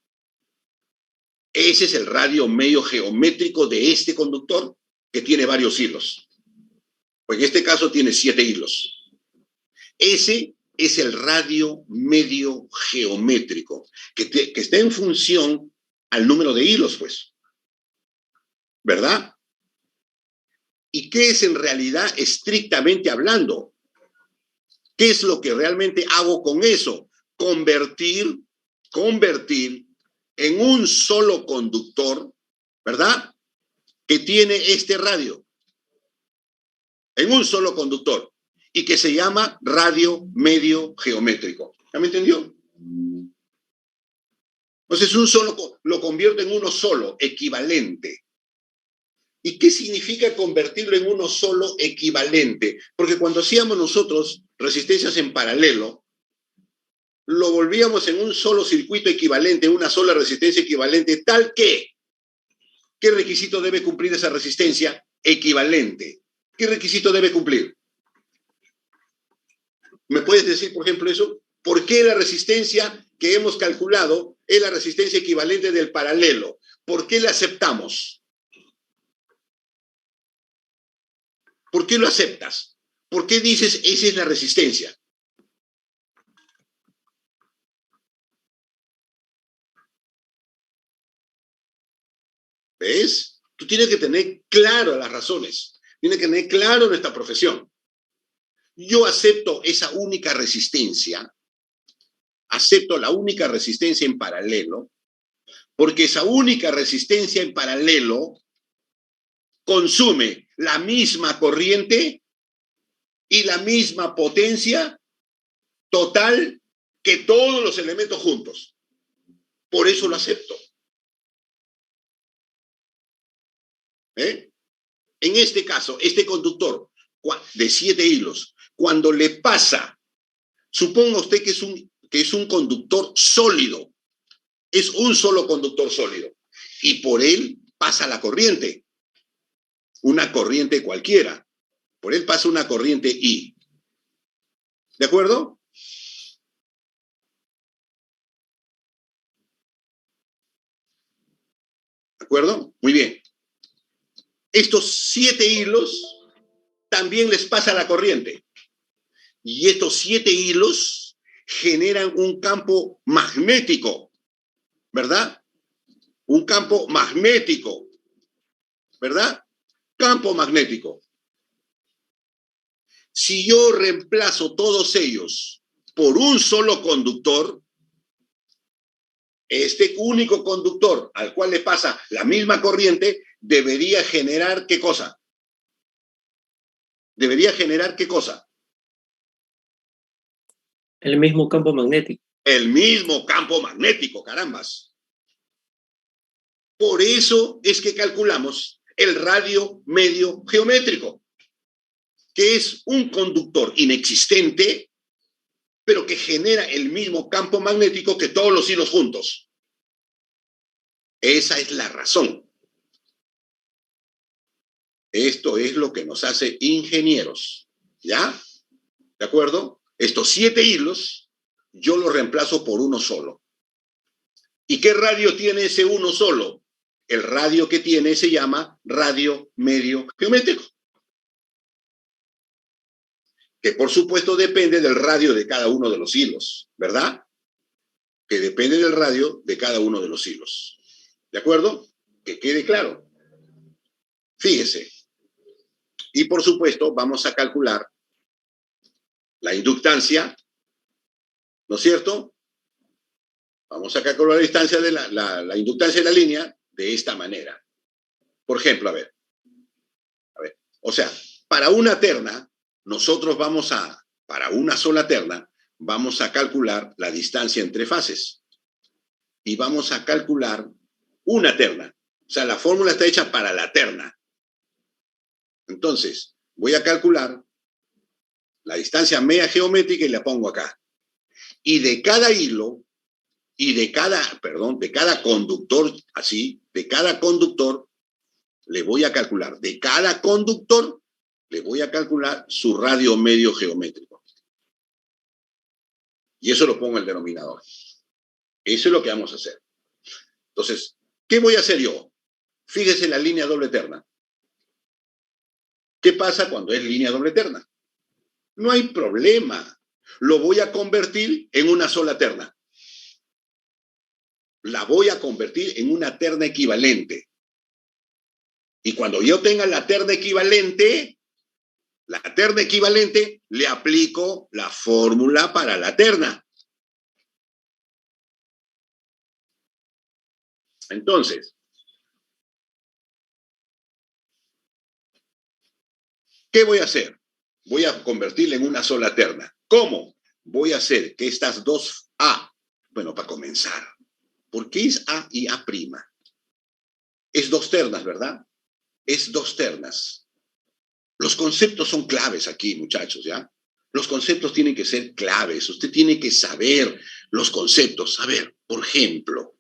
Ese es el radio medio geométrico de este conductor que tiene varios hilos. Pues en este caso tiene 7 hilos. Ese es el radio medio geométrico, que está en función al número de hilos, pues. ¿Verdad? ¿Y qué es en realidad estrictamente hablando? ¿Qué es lo que realmente hago con eso? Convertir en un solo conductor, ¿verdad? Que tiene este radio. En un solo conductor. Y que se llama radio medio geométrico. ¿Ya me entendió? Entonces lo convierto en uno solo, equivalente. ¿Y qué significa convertirlo en uno solo equivalente? Porque cuando hacíamos nosotros resistencias en paralelo, lo volvíamos en un solo circuito equivalente, una sola resistencia equivalente, tal que, ¿qué requisito debe cumplir esa resistencia equivalente? ¿Qué requisito debe cumplir? ¿Me puedes decir, por ejemplo, eso? ¿Por qué la resistencia que hemos calculado es la resistencia equivalente del paralelo? ¿Por qué la aceptamos? ¿Por qué lo aceptas? ¿Por qué dices, esa es la resistencia? ¿Ves? Tú tienes que tener claro las razones. Tienes que tener claro nuestra profesión. Yo acepto esa única resistencia. Acepto la única resistencia en paralelo, porque esa única resistencia en paralelo consume la misma corriente y la misma potencia total que todos los elementos juntos. Por eso lo acepto. En este caso, este conductor de 7 hilos, cuando le pasa, suponga usted que es un conductor sólido, es un solo conductor sólido, y por él pasa la corriente, una corriente cualquiera, por él pasa una corriente I. ¿De acuerdo? ¿De acuerdo? Muy bien. Estos 7 hilos también les pasa la corriente. Y estos 7 hilos generan un campo magnético, ¿verdad? Un campo magnético, ¿verdad? Campo magnético. Si yo reemplazo todos ellos por un solo conductor, este único conductor al cual le pasa la misma corriente debería generar ¿qué cosa? Debería generar ¿qué cosa? El mismo campo magnético. El mismo campo magnético, carambas. Por eso es que calculamos el radio medio geométrico, que es un conductor inexistente, pero que genera el mismo campo magnético que todos los hilos juntos. Esa es la razón. Esto es lo que nos hace ingenieros, ¿ya? ¿De acuerdo? Estos 7 hilos yo los reemplazo por uno solo. ¿Y qué radio tiene ese uno solo? El radio que tiene se llama radio medio geométrico, que por supuesto depende del radio de cada uno de los hilos, ¿verdad? Que depende del radio de cada uno de los hilos. ¿De acuerdo? Que quede claro. Fíjese. Y por supuesto vamos a calcular la inductancia, ¿no es cierto? Vamos a calcular la distancia de la inductancia de la línea de esta manera. Por ejemplo, a ver. O sea, para una terna, nosotros para una sola terna, vamos a calcular la distancia entre fases. Y vamos a calcular una terna. O sea, la fórmula está hecha para la terna. Entonces, voy a calcular la distancia media geométrica y la pongo acá. Y de cada hilo, de cada conductor, así, de cada conductor, le voy a calcular de cada conductor, le voy a calcular su radio medio geométrico. Y eso lo pongo en el denominador. Eso es lo que vamos a hacer. Entonces, ¿qué voy a hacer yo? Fíjese en la línea doble terna. ¿Qué pasa cuando es línea doble terna? No hay problema. Lo voy a convertir en una sola terna. La voy a convertir en una terna equivalente. Y cuando yo tenga la terna equivalente, le aplico la fórmula para la terna. Entonces, ¿qué voy a hacer? Voy a convertirla en una sola terna. ¿Cómo? Voy a hacer que estas dos A, bueno, para comenzar, ¿por qué es A y A'? Es dos ternas, ¿verdad? Es dos ternas. Los conceptos son claves aquí, muchachos, ¿ya? Los conceptos tienen que ser claves. Usted tiene que saber los conceptos. A ver, por ejemplo,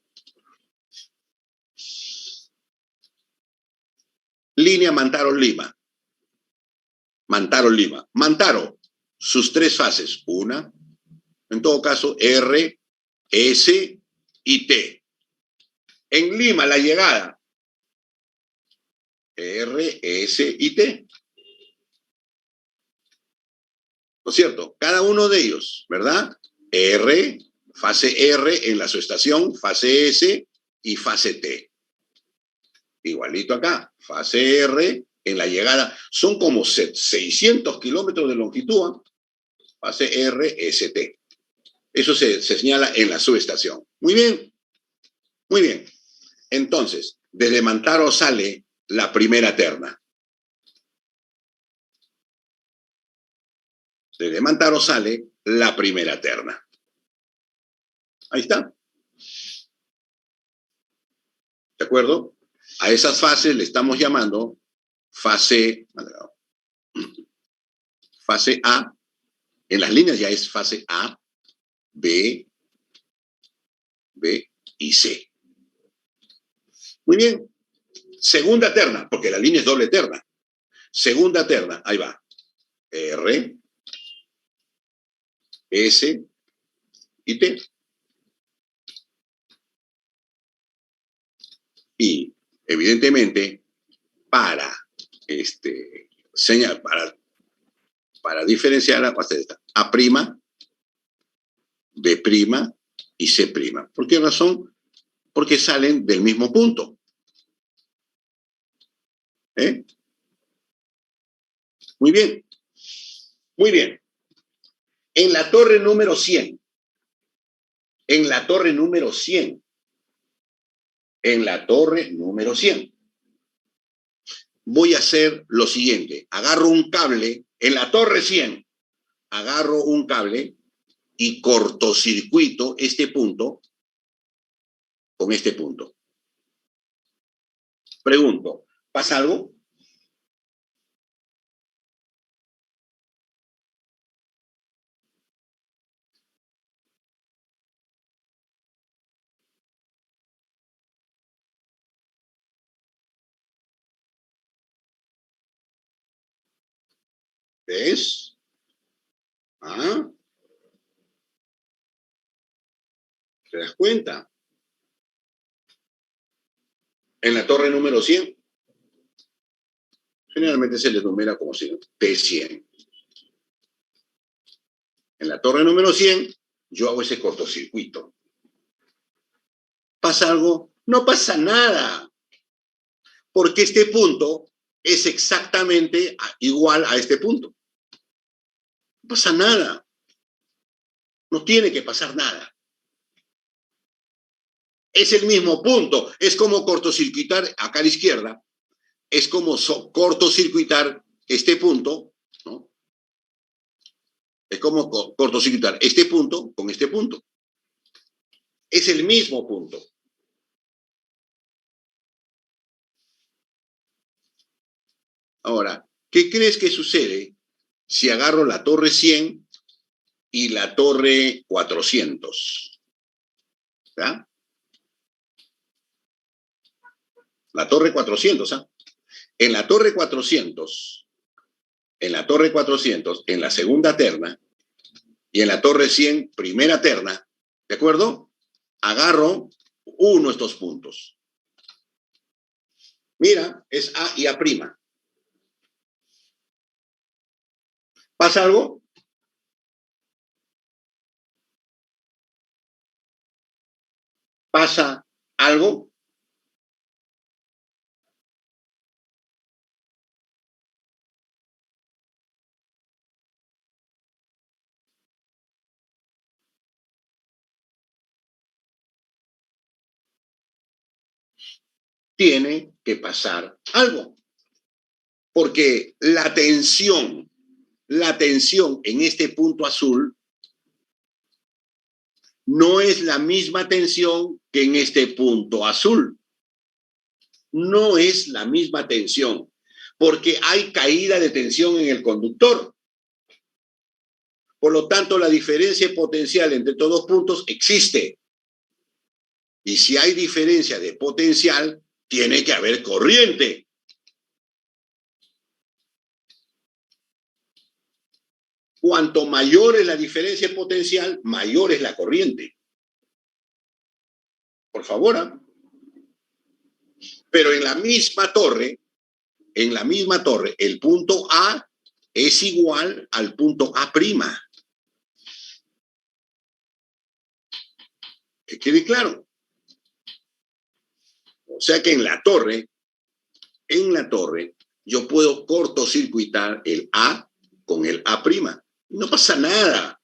línea Mantaro-Lima. Mantaro-Lima. Mantaro, sus tres fases. Una, en todo caso, R, S y T. En Lima, la llegada. R, S y T. ¿No es cierto? Cada uno de ellos, ¿verdad? R, fase R en la subestación, fase S y fase T. Igualito acá, fase R en la llegada. Son como 600 kilómetros de longitud. Fase R, S, T. Eso se señala en la subestación. Muy bien. Muy bien. Entonces, desde Mantaro sale la primera terna. Desde Mantaro sale la primera terna. Ahí está. ¿De acuerdo? A esas fases le estamos llamando fase A. En las líneas ya es fase A, B y C. Muy bien. Segunda terna, porque la línea es doble terna. Segunda terna, ahí va. R, S y T. Y evidentemente para diferenciar A', B' y C'. ¿Por qué razón? Porque salen del mismo punto. Muy bien. Muy bien. En la torre número 100. En la torre número 100. En la torre número 100. Voy a hacer lo siguiente. Agarro un cable en la torre 100. Agarro un cable y cortocircuito este punto con este punto. Pregunto, ¿pasa algo? ¿Ves? ¿Ah? ¿Te das cuenta? En la torre número 100, generalmente se le numera como si T100. En la torre número 100, yo hago ese cortocircuito. ¿Pasa algo? No pasa nada. Porque este punto es exactamente igual a este punto. No pasa nada. No tiene que pasar nada. Es el mismo punto. Es como cortocircuitar acá a la izquierda. Es como cortocircuitar este punto, ¿no? Es como cortocircuitar este punto con este punto. Es el mismo punto. Ahora, ¿qué crees que sucede si agarro la torre 100 y la torre 400? ¿Ya? La torre 400, ¿ah? En la torre 400, en la segunda terna, y en la torre 100, primera terna, ¿de acuerdo? Agarro uno de estos puntos. Mira, es A y A'. ¿Pasa algo? ¿Pasa algo? Tiene que pasar algo. Porque la tensión en este punto azul no es la misma tensión que en este punto azul. No es la misma tensión, porque hay caída de tensión en el conductor. Por lo tanto, la diferencia potencial entre estos dos puntos existe. Y si hay diferencia de potencial, tiene que haber corriente. Cuanto mayor es la diferencia potencial, mayor es la corriente. Por favor, ¿eh? Pero en la misma torre, el punto A es igual al punto A'. Que quede claro. O sea que en la torre, yo puedo cortocircuitar el A con el A'. No pasa nada.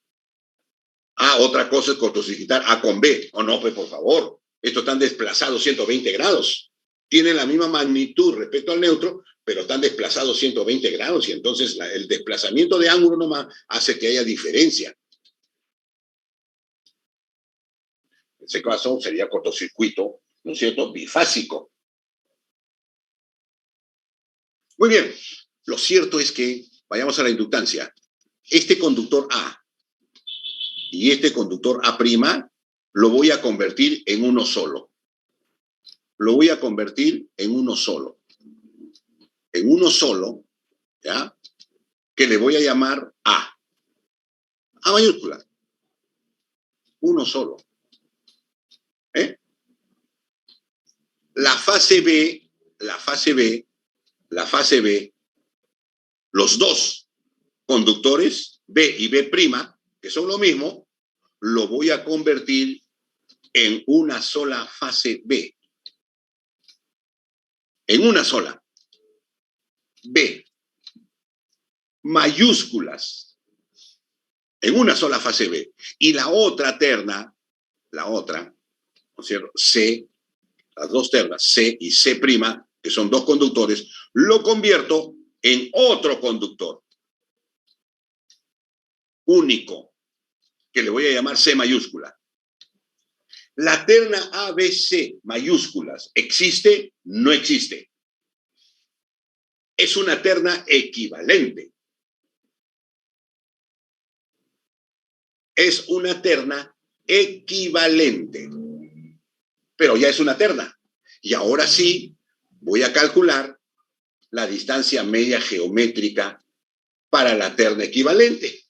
Ah, otra cosa es cortocircuitar A con B. O no, pues por favor. Estos están desplazados 120 grados. Tienen la misma magnitud respecto al neutro, pero están desplazados 120 grados y entonces el desplazamiento de ángulo nomás hace que haya diferencia. En ese caso sería cortocircuito, ¿no es cierto? Bifásico. Muy bien. Lo cierto es que, vayamos a la inductancia, este conductor A y este conductor A' lo voy a convertir en uno solo. ¿Ya? Que le voy a llamar A. A mayúscula. Uno solo. La fase B, los dos conductores, B y B', que son lo mismo, lo voy a convertir en una sola fase B. En una sola. B. Mayúsculas. En una sola fase B. Y la otra terna, ¿no es cierto? C, las dos ternas, C y C', que son dos conductores, lo convierto en otro conductor. Único, que le voy a llamar C mayúscula. La terna ABC mayúsculas, ¿existe? No existe. Es una terna equivalente. Es una terna equivalente. Pero ya es una terna. Y ahora sí, voy a calcular la distancia media geométrica para la terna equivalente.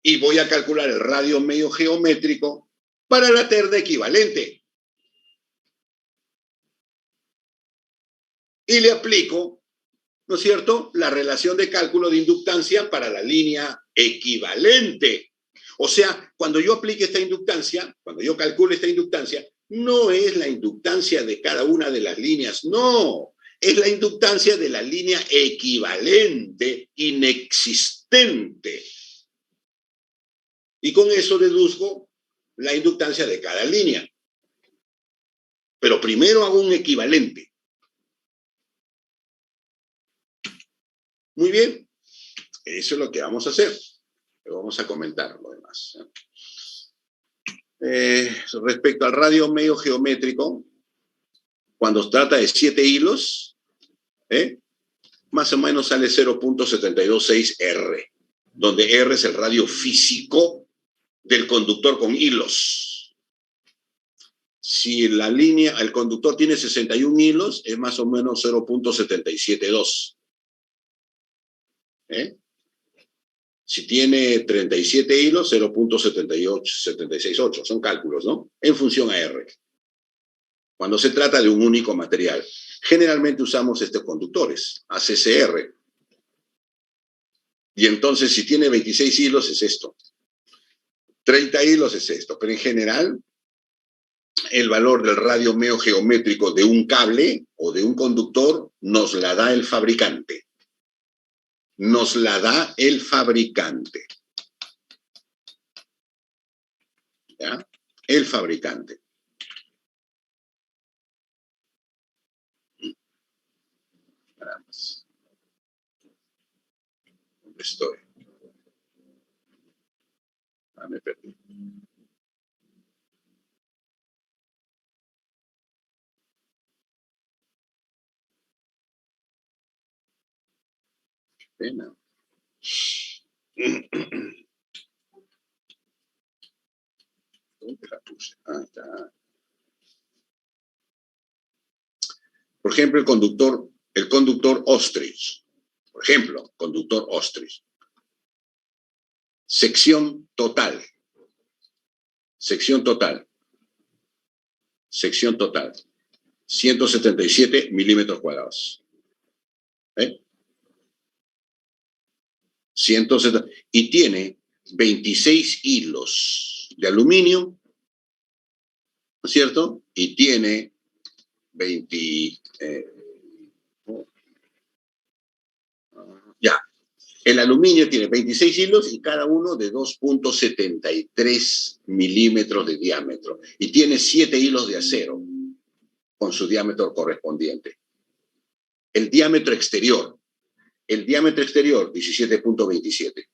Y voy a calcular el radio medio geométrico para la terna equivalente. Y le aplico, ¿no es cierto?, la relación de cálculo de inductancia para la línea equivalente. O sea, cuando yo aplique esta inductancia, cuando yo calcule esta inductancia, no es la inductancia de cada una de las líneas, no. Es la inductancia de la línea equivalente, inexistente. Y con eso deduzco la inductancia de cada línea. Pero primero hago un equivalente. Muy bien. Eso es lo que vamos a hacer. Vamos a comentar lo demás. Respecto al radio medio geométrico, cuando se trata de 7 hilos, más o menos sale 0.726 R, donde R es el radio físico del conductor con hilos. Si la línea, el conductor tiene 61 hilos, es más o menos 0.772. Si tiene 37 hilos, 0.768. Son cálculos, ¿no? En función a R. Cuando se trata de un único material. Generalmente usamos estos conductores, ACCR. Y entonces, si tiene 26 hilos, es esto. 30 hilos es esto. Pero en general, el valor del radio meo geométrico de un cable o de un conductor nos la da el fabricante. Nos la da el fabricante. ¿Ya? El fabricante. Vamos. ¿Dónde estoy? Ah, me perdí. Pena. ¿Dónde la puse? Ah, está. Por ejemplo, el conductor Ostrich. Por ejemplo, conductor Ostrich. Sección total. Sección total. Sección total. 177 milímetros cuadrados. 170. Y tiene 26 hilos de aluminio, ¿no es cierto? Y tiene 20... ya. El aluminio tiene 26 hilos y cada uno de 2.73 milímetros de diámetro. Y tiene 7 hilos de acero con su diámetro correspondiente. El diámetro exterior. El diámetro exterior, 17.27.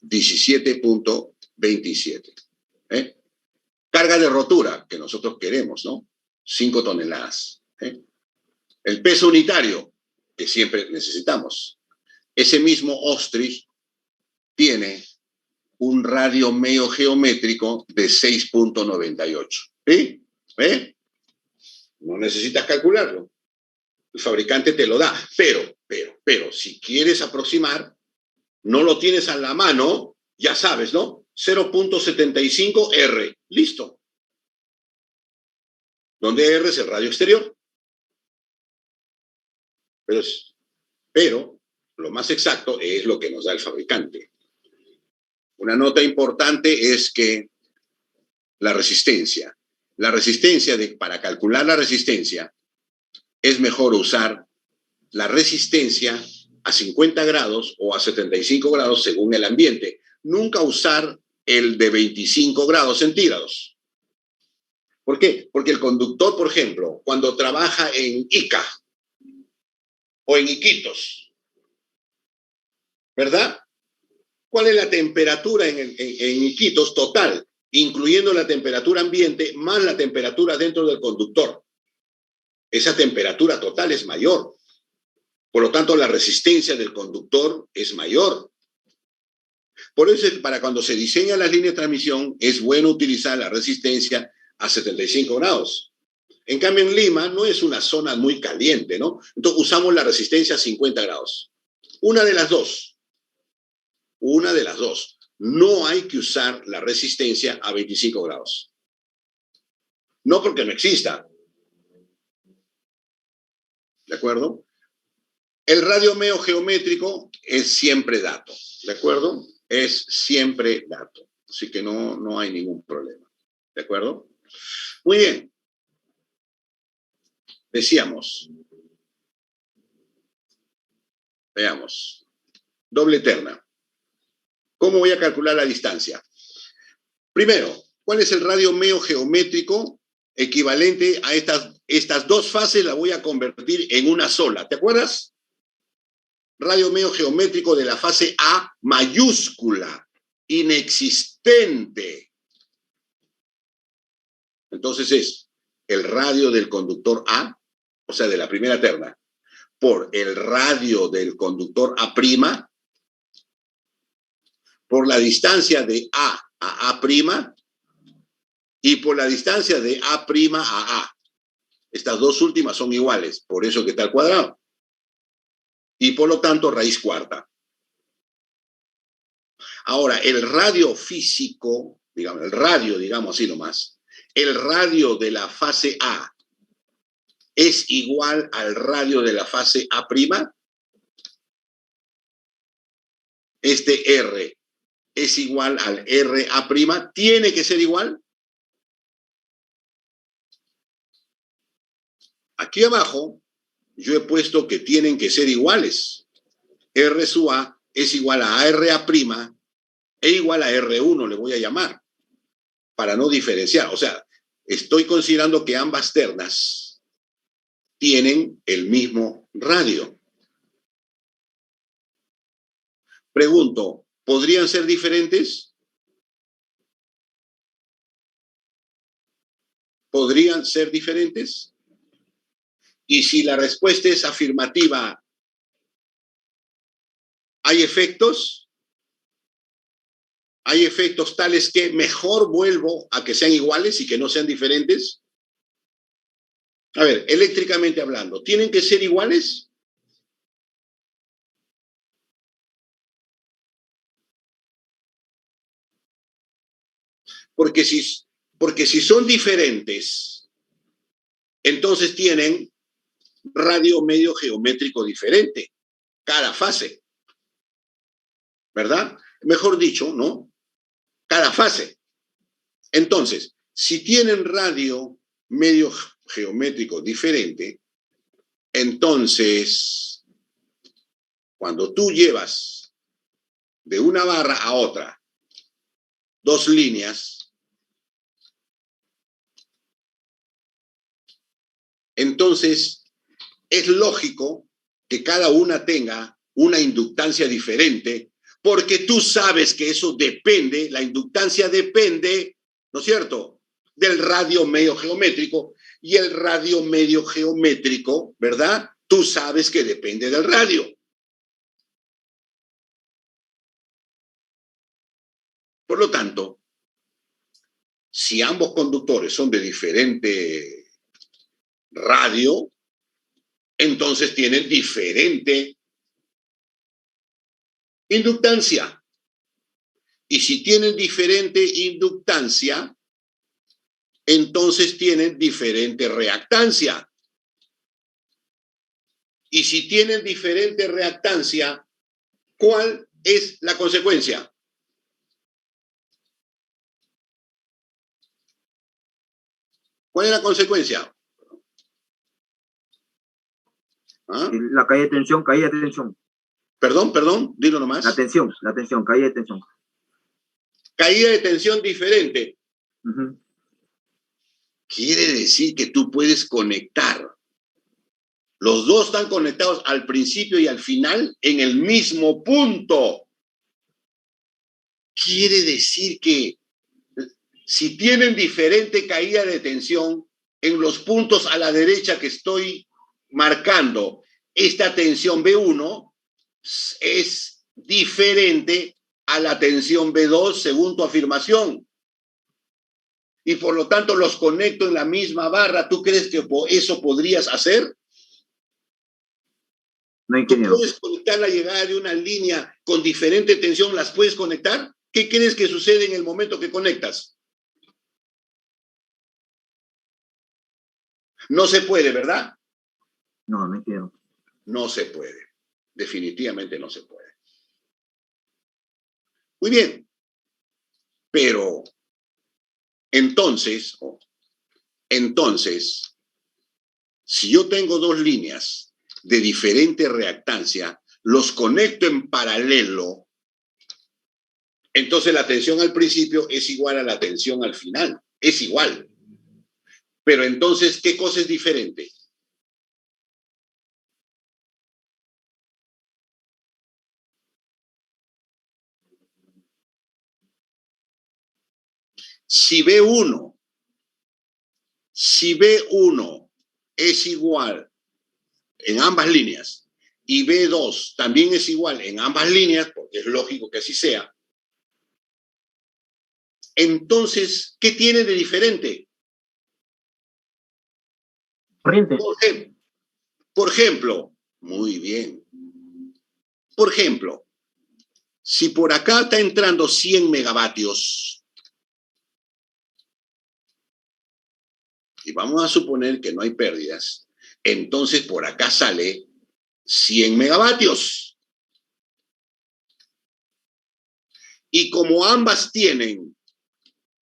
17.27. Carga de rotura, que nosotros queremos, ¿no? 5 toneladas. El peso unitario, que siempre necesitamos. Ese mismo Ostrich tiene un radio meo geométrico de 6.98. ¿Sí? No necesitas calcularlo. El fabricante te lo da. Pero, si quieres aproximar, no lo tienes a la mano, ya sabes, ¿no? 0.75 R. Listo. Donde R es el radio exterior. Pero lo más exacto es lo que nos da el fabricante. Una nota importante es que la resistencia. Para calcular la resistencia, es mejor usar la resistencia a 50 grados o a 75 grados según el ambiente. Nunca usar el de 25 grados centígrados. ¿Por qué? Porque el conductor, por ejemplo, cuando trabaja en Ica o en Iquitos, ¿verdad? ¿Cuál es la temperatura en Iquitos total? Incluyendo la temperatura ambiente más la temperatura dentro del conductor. Esa temperatura total es mayor. Por lo tanto, la resistencia del conductor es mayor. Por eso, para cuando se diseña las líneas de transmisión, es bueno utilizar la resistencia a 75 grados. En cambio, en Lima no es una zona muy caliente, ¿no? Entonces, usamos la resistencia a 50 grados. Una de las dos. No hay que usar la resistencia a 25 grados. No porque no exista. ¿De acuerdo? El radio meo geométrico es siempre dato. ¿De acuerdo? Es siempre dato. Así que no hay ningún problema. ¿De acuerdo? Muy bien. Decíamos. Veamos. Doble terna. ¿Cómo voy a calcular la distancia? Primero, ¿cuál es el radio meo geométrico equivalente a estas dos fases? La voy a convertir en una sola. ¿Te acuerdas? Radio meo geométrico de la fase A mayúscula, inexistente. Entonces es el radio del conductor A, o sea, de la primera terna, por el radio del conductor A', por la distancia de A a A', y por la distancia de A' a A. Estas dos últimas son iguales, por eso que está al cuadrado. Y por lo tanto, raíz cuarta. Ahora, el radio físico, digamos, el radio, digamos así nomás, el radio de la fase A es igual al radio de la fase A'. Este R es igual al RA', tiene que ser igual. Aquí abajo yo he puesto que tienen que ser iguales. R sub A es igual a RA' e igual a R1, le voy a llamar, para no diferenciar. O sea, estoy considerando que ambas ternas tienen el mismo radio. Pregunto, ¿podrían ser diferentes? ¿Podrían ser diferentes? Y si la respuesta es afirmativa, ¿hay efectos? ¿Hay efectos tales que mejor vuelvo a que sean iguales y que no sean diferentes? A ver, eléctricamente hablando, ¿tienen que ser iguales? Porque si son diferentes, entonces tienen radio medio geométrico diferente, cada fase, ¿verdad? Mejor dicho, ¿no? Cada fase. Entonces, si tienen radio medio geométrico diferente, entonces, cuando tú llevas de una barra a otra dos líneas, entonces es lógico que cada una tenga una inductancia diferente, porque tú sabes que eso depende, la inductancia depende, ¿no es cierto?, del radio medio geométrico, y el radio medio geométrico, ¿verdad?, tú sabes que depende del radio. Por lo tanto, si ambos conductores son de diferente radio, entonces tienen diferente inductancia. Y si tienen diferente inductancia, entonces tienen diferente reactancia. Y si tienen diferente reactancia, ¿cuál es la consecuencia? ¿Cuál es la consecuencia? ¿Ah? La caída de tensión, caída de tensión. Perdón, dilo nomás. La tensión, caída de tensión. Caída de tensión diferente. Uh-huh. Quiere decir que tú puedes conectar. Los dos están conectados al principio y al final en el mismo punto. Quiere decir que si tienen diferente caída de tensión en los puntos a la derecha que estoy marcando, esta tensión B1 es diferente a la tensión B2 según tu afirmación. Y por lo tanto los conecto en la misma barra. ¿Tú crees que eso podrías hacer? No, ¿Tú puedes conectar la llegada de una línea con diferente tensión? ¿Las puedes conectar? ¿Qué crees que sucede en el momento que conectas? No se puede, ¿verdad? No, no quiero. No se puede. Definitivamente no se puede. Muy bien. Pero entonces, si yo tengo dos líneas de diferente reactancia, los conecto en paralelo, entonces la tensión al principio es igual a la tensión al final. Es igual. Pero entonces, ¿qué cosa es diferente? Si B1 es igual en ambas líneas y B2 también es igual en ambas líneas, porque es lógico que así sea, Entonces, ¿qué tiene de diferente? Corriente. Por ejemplo, muy bien. Por ejemplo, si por acá está entrando 100 megavatios, y vamos a suponer que no hay pérdidas, entonces por acá sale 100 megavatios. Y como ambas tienen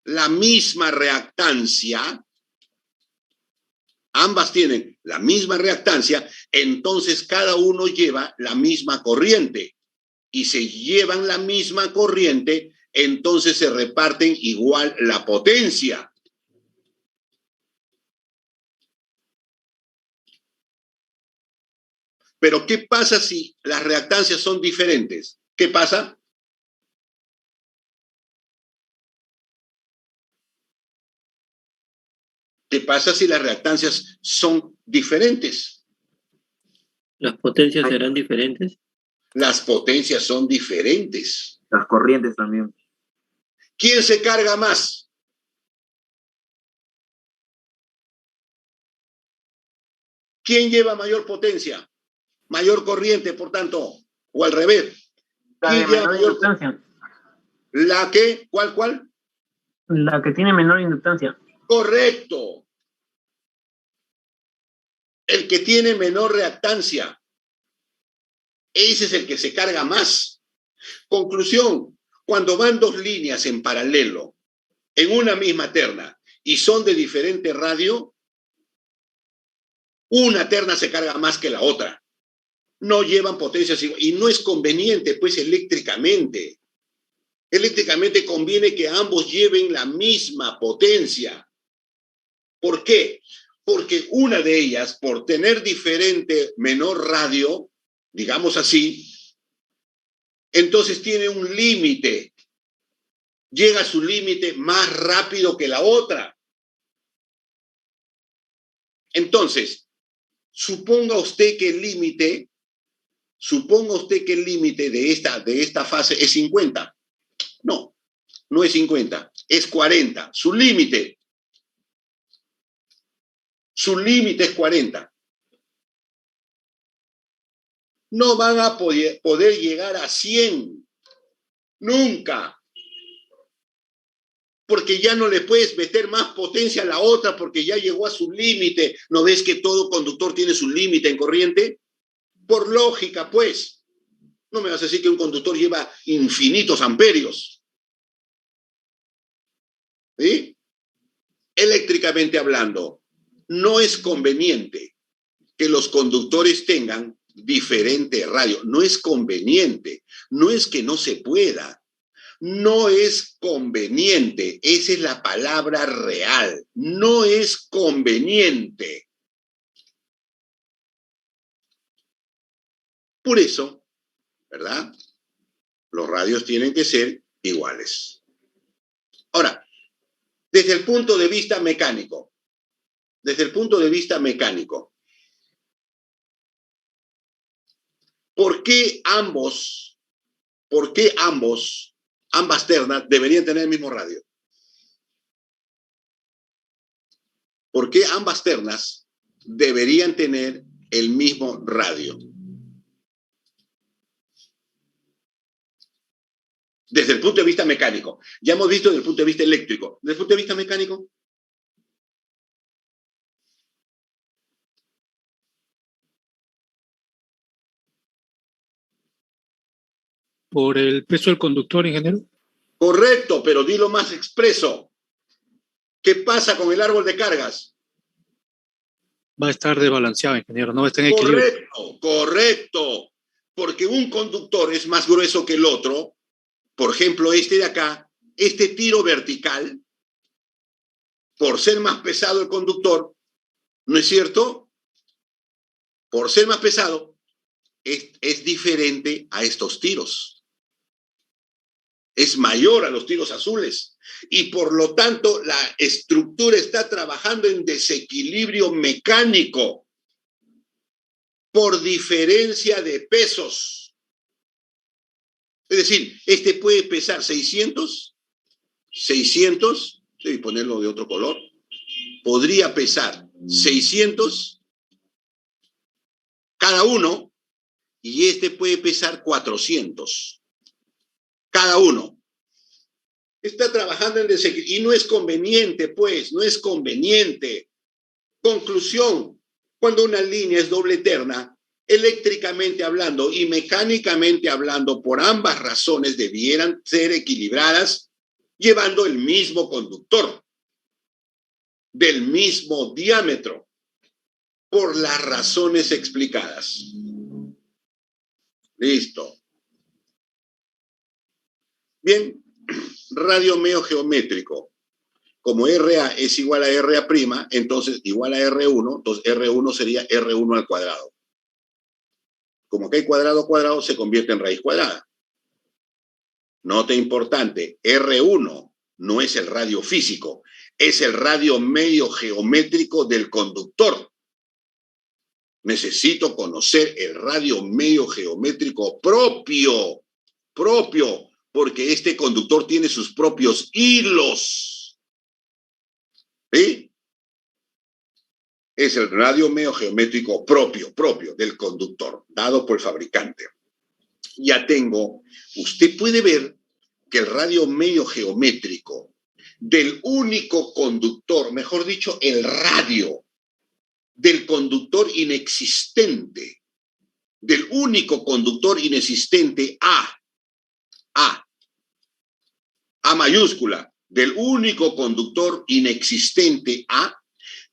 la misma reactancia, entonces cada uno lleva la misma corriente. Y se llevan la misma corriente, entonces se reparten igual la potencia. Pero ¿qué pasa si las reactancias son diferentes? ¿Qué pasa? ¿Qué pasa si las reactancias son diferentes? ¿Las potencias serán diferentes? Las potencias son diferentes. Las corrientes también. ¿Quién se carga más? ¿Quién lleva mayor potencia? Mayor corriente, por tanto, o al revés. La de menor inductancia. ¿La que? ¿Cuál? La que tiene menor inductancia. Correcto. El que tiene menor reactancia. Ese es el que se carga más. Conclusión, cuando van dos líneas en paralelo, en una misma terna, y son de diferente radio, una terna se carga más que la otra. No llevan potencias iguales. Y no es conveniente, pues, eléctricamente. Eléctricamente conviene que ambos lleven la misma potencia. ¿Por qué? Porque una de ellas, por tener diferente menor radio, digamos así, entonces tiene un límite. Llega a su límite más rápido que la otra. Entonces, suponga usted que el límite de esta fase es 50. No, no es 50, es 40. Su límite es 40. No van a poder llegar a 100. Nunca. Porque ya no le puedes meter más potencia a la otra porque ya llegó a su límite. ¿No ves que todo conductor tiene su límite en corriente? Por lógica, pues. No me vas a decir que un conductor lleva infinitos amperios. ¿Sí? Eléctricamente hablando, no es conveniente que los conductores tengan diferente radio. No es conveniente. No es que no se pueda. No es conveniente. Esa es la palabra real. No es conveniente. Por eso, ¿verdad? Los radios tienen que ser iguales. Ahora, desde el punto de vista mecánico, ¿por qué ambas ternas deberían tener el mismo radio? ¿Por qué ambas ternas deberían tener el mismo radio? Desde el punto de vista mecánico. Ya hemos visto desde el punto de vista eléctrico. Desde el punto de vista mecánico. ¿Por el peso del conductor, ingeniero? Correcto, pero dilo más expreso. ¿Qué pasa con el árbol de cargas? Va a estar desbalanceado, ingeniero, no va a estar en equilibrio. Correcto. Porque un conductor es más grueso que el otro. Por ejemplo, este de acá, este tiro vertical, por ser más pesado el conductor, ¿no es cierto? Por ser más pesado, es diferente a estos tiros. Es mayor a los tiros azules. Y por lo tanto, la estructura está trabajando en desequilibrio mecánico por diferencia de pesos. Es decir, este puede pesar 600 600, debo ponerlo de otro color, podría pesar 600 cada uno, y este puede pesar 400 cada uno. Está trabajando en desequilibrio y no es conveniente, pues, no es conveniente. Conclusión, cuando una línea es doble terna, eléctricamente hablando y mecánicamente hablando, por ambas razones debieran ser equilibradas llevando el mismo conductor, del mismo diámetro, por las razones explicadas. Listo. Bien, radio medio geométrico. Como RA es igual a RA', entonces igual a R1, entonces R1 sería R1 al cuadrado. Como que hay cuadrado cuadrado, se convierte en raíz cuadrada. Nota importante, R1 no es el radio físico, es el radio medio geométrico del conductor. Necesito conocer el radio medio geométrico propio, porque este conductor tiene sus propios hilos. ¿Sí? Es el radio medio geométrico propio del conductor, dado por el fabricante. Ya tengo, usted puede ver que el radio medio geométrico del único conductor, mejor dicho, el radio del conductor inexistente, del único conductor inexistente A mayúscula, del único conductor inexistente A,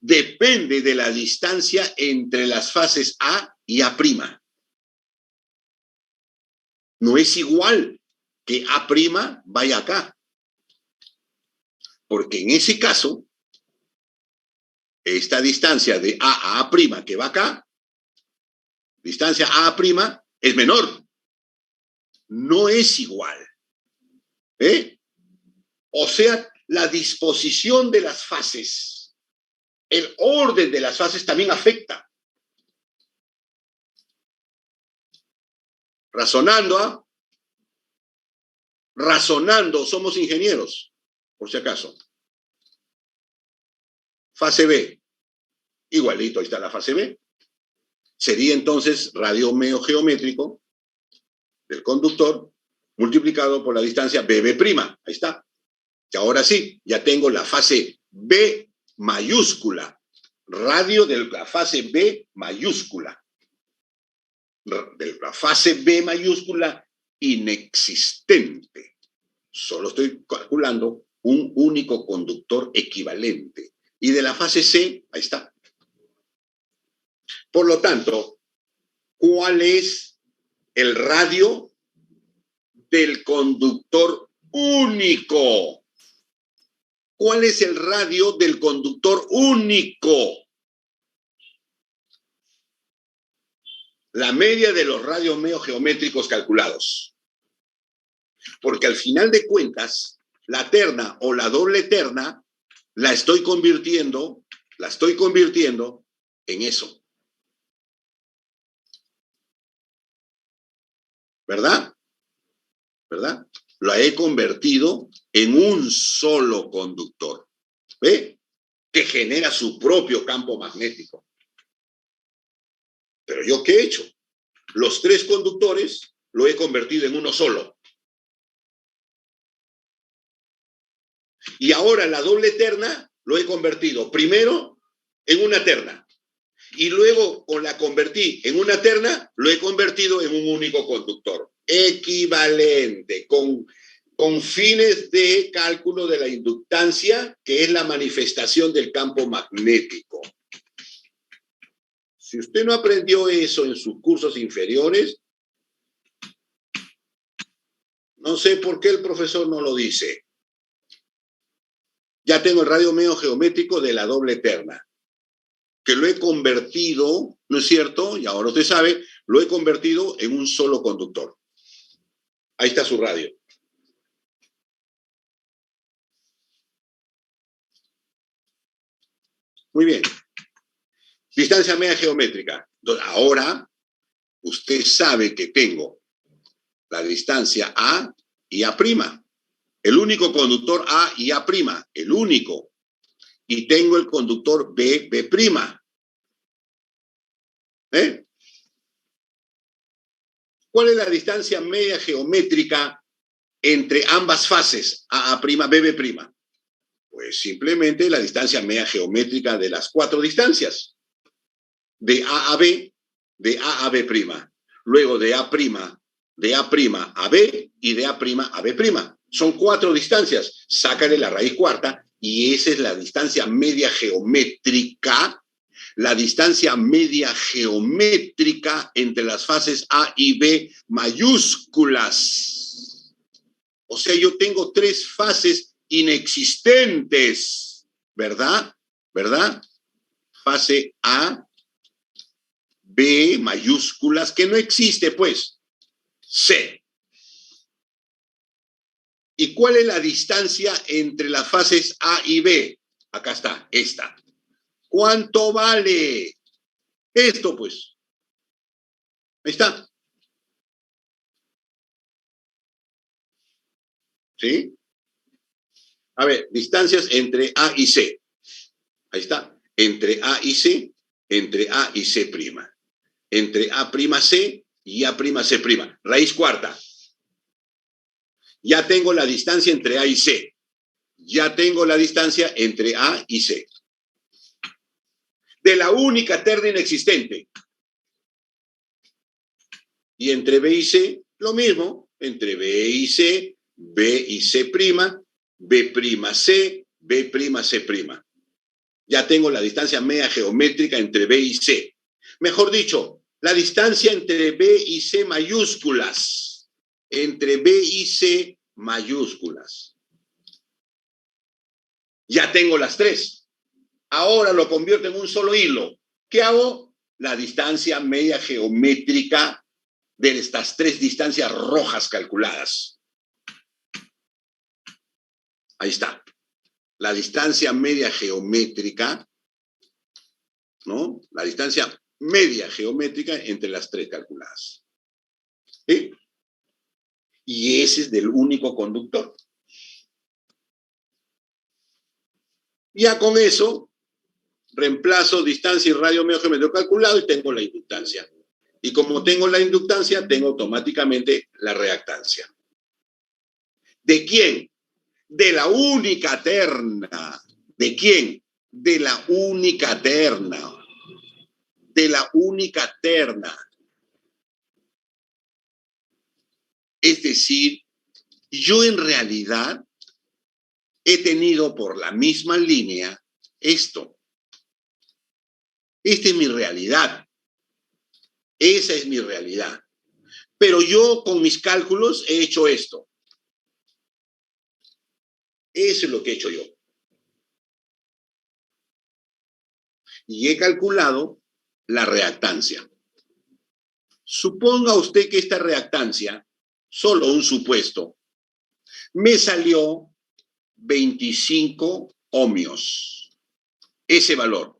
depende de la distancia entre las fases A y A'. No es igual que A' vaya acá, porque en ese caso, esta distancia de A a A' que va acá, distancia A a' es menor. No es igual. O sea, la disposición de las fases, el orden de las fases también afecta. Razonando, somos ingenieros, por si acaso. Fase B, igualito, ahí está la fase B. Sería entonces radio medio geométrico del conductor multiplicado por la distancia BB'. Ahí está. Y ahora sí, ya tengo la fase B mayúscula. Radio de la fase B mayúscula. De la fase B mayúscula inexistente. Solo estoy calculando un único conductor equivalente. Y de la fase C, ahí está. Por lo tanto, ¿cuál es el radio del conductor único? ¿Cuál es el radio del conductor único? La media de los radios medio geométricos calculados. Porque al final de cuentas, la terna o la doble terna la estoy convirtiendo en eso. ¿Verdad? ¿Verdad? La he convertido en un solo conductor, ¿ve? Que genera su propio campo magnético. Pero ¿yo qué he hecho? Los tres conductores lo he convertido en uno solo. Y ahora la doble terna lo he convertido primero en una terna. Y luego, con la convertí en una terna, lo he convertido en un único conductor. Equivalente, con fines de cálculo de la inductancia, que es la manifestación del campo magnético. Si usted no aprendió eso en sus cursos inferiores, no sé por qué el profesor no lo dice. Ya tengo el radio medio geométrico de la doble terna, que lo he convertido, ¿no es cierto? Y ahora usted sabe, lo he convertido en un solo conductor. Ahí está su radio. Muy bien. Distancia media geométrica. Entonces, ahora usted sabe que tengo la distancia A y A'. El único conductor A y A', el único. Y tengo el conductor B, B'. ¿Cuál es la distancia media geométrica entre ambas fases, A', B'? Pues simplemente la distancia media geométrica de las 4 distancias. De A a B, de A a B'. Luego de A' a B y de A' a B'. Son 4 distancias. Sácale la raíz cuarta y esa es la distancia media geométrica. La distancia media geométrica entre las fases A y B mayúsculas. O sea, yo tengo 3 fases inexistentes, ¿verdad? Fase A, B mayúsculas, que no existe, pues. C. ¿Y cuál es la distancia entre las fases A y B? Acá está, esta. ¿Cuánto vale? Esto, pues. Ahí está. ¿Sí? A ver, distancias entre A y C. Ahí está. Entre A y C, entre A y C'. Entre A'C y A'C'. Raíz cuarta. Ya tengo la distancia entre A y C. Ya tengo la distancia entre A y C. De la única terna inexistente. Y entre B y C, lo mismo. Entre B y C, B y C', B'C, B'C'. Ya tengo la distancia media geométrica entre B y C. Mejor dicho, la distancia entre B y C mayúsculas. Entre B y C mayúsculas. Ya tengo las 3. Ahora lo convierto en un solo hilo. ¿Qué hago? La distancia media geométrica de estas 3 distancias rojas calculadas. Ahí está. La distancia media geométrica, ¿no? La distancia media geométrica entre las 3 calculadas. ¿Sí? Y ese es del único conductor. Ya con eso, reemplazo distancia y radio medio geométrico calculado y tengo la inductancia. Y como tengo la inductancia, tengo automáticamente la reactancia. ¿De quién? De la única terna. ¿De quién? De la única terna. De la única terna. Es decir, yo en realidad he tenido por la misma línea esto. Esta es mi realidad. Esa es mi realidad. Pero yo con mis cálculos he hecho esto. Eso es lo que he hecho yo. Y he calculado la reactancia. Suponga usted que esta reactancia, solo un supuesto, me salió 25 ohmios. Ese valor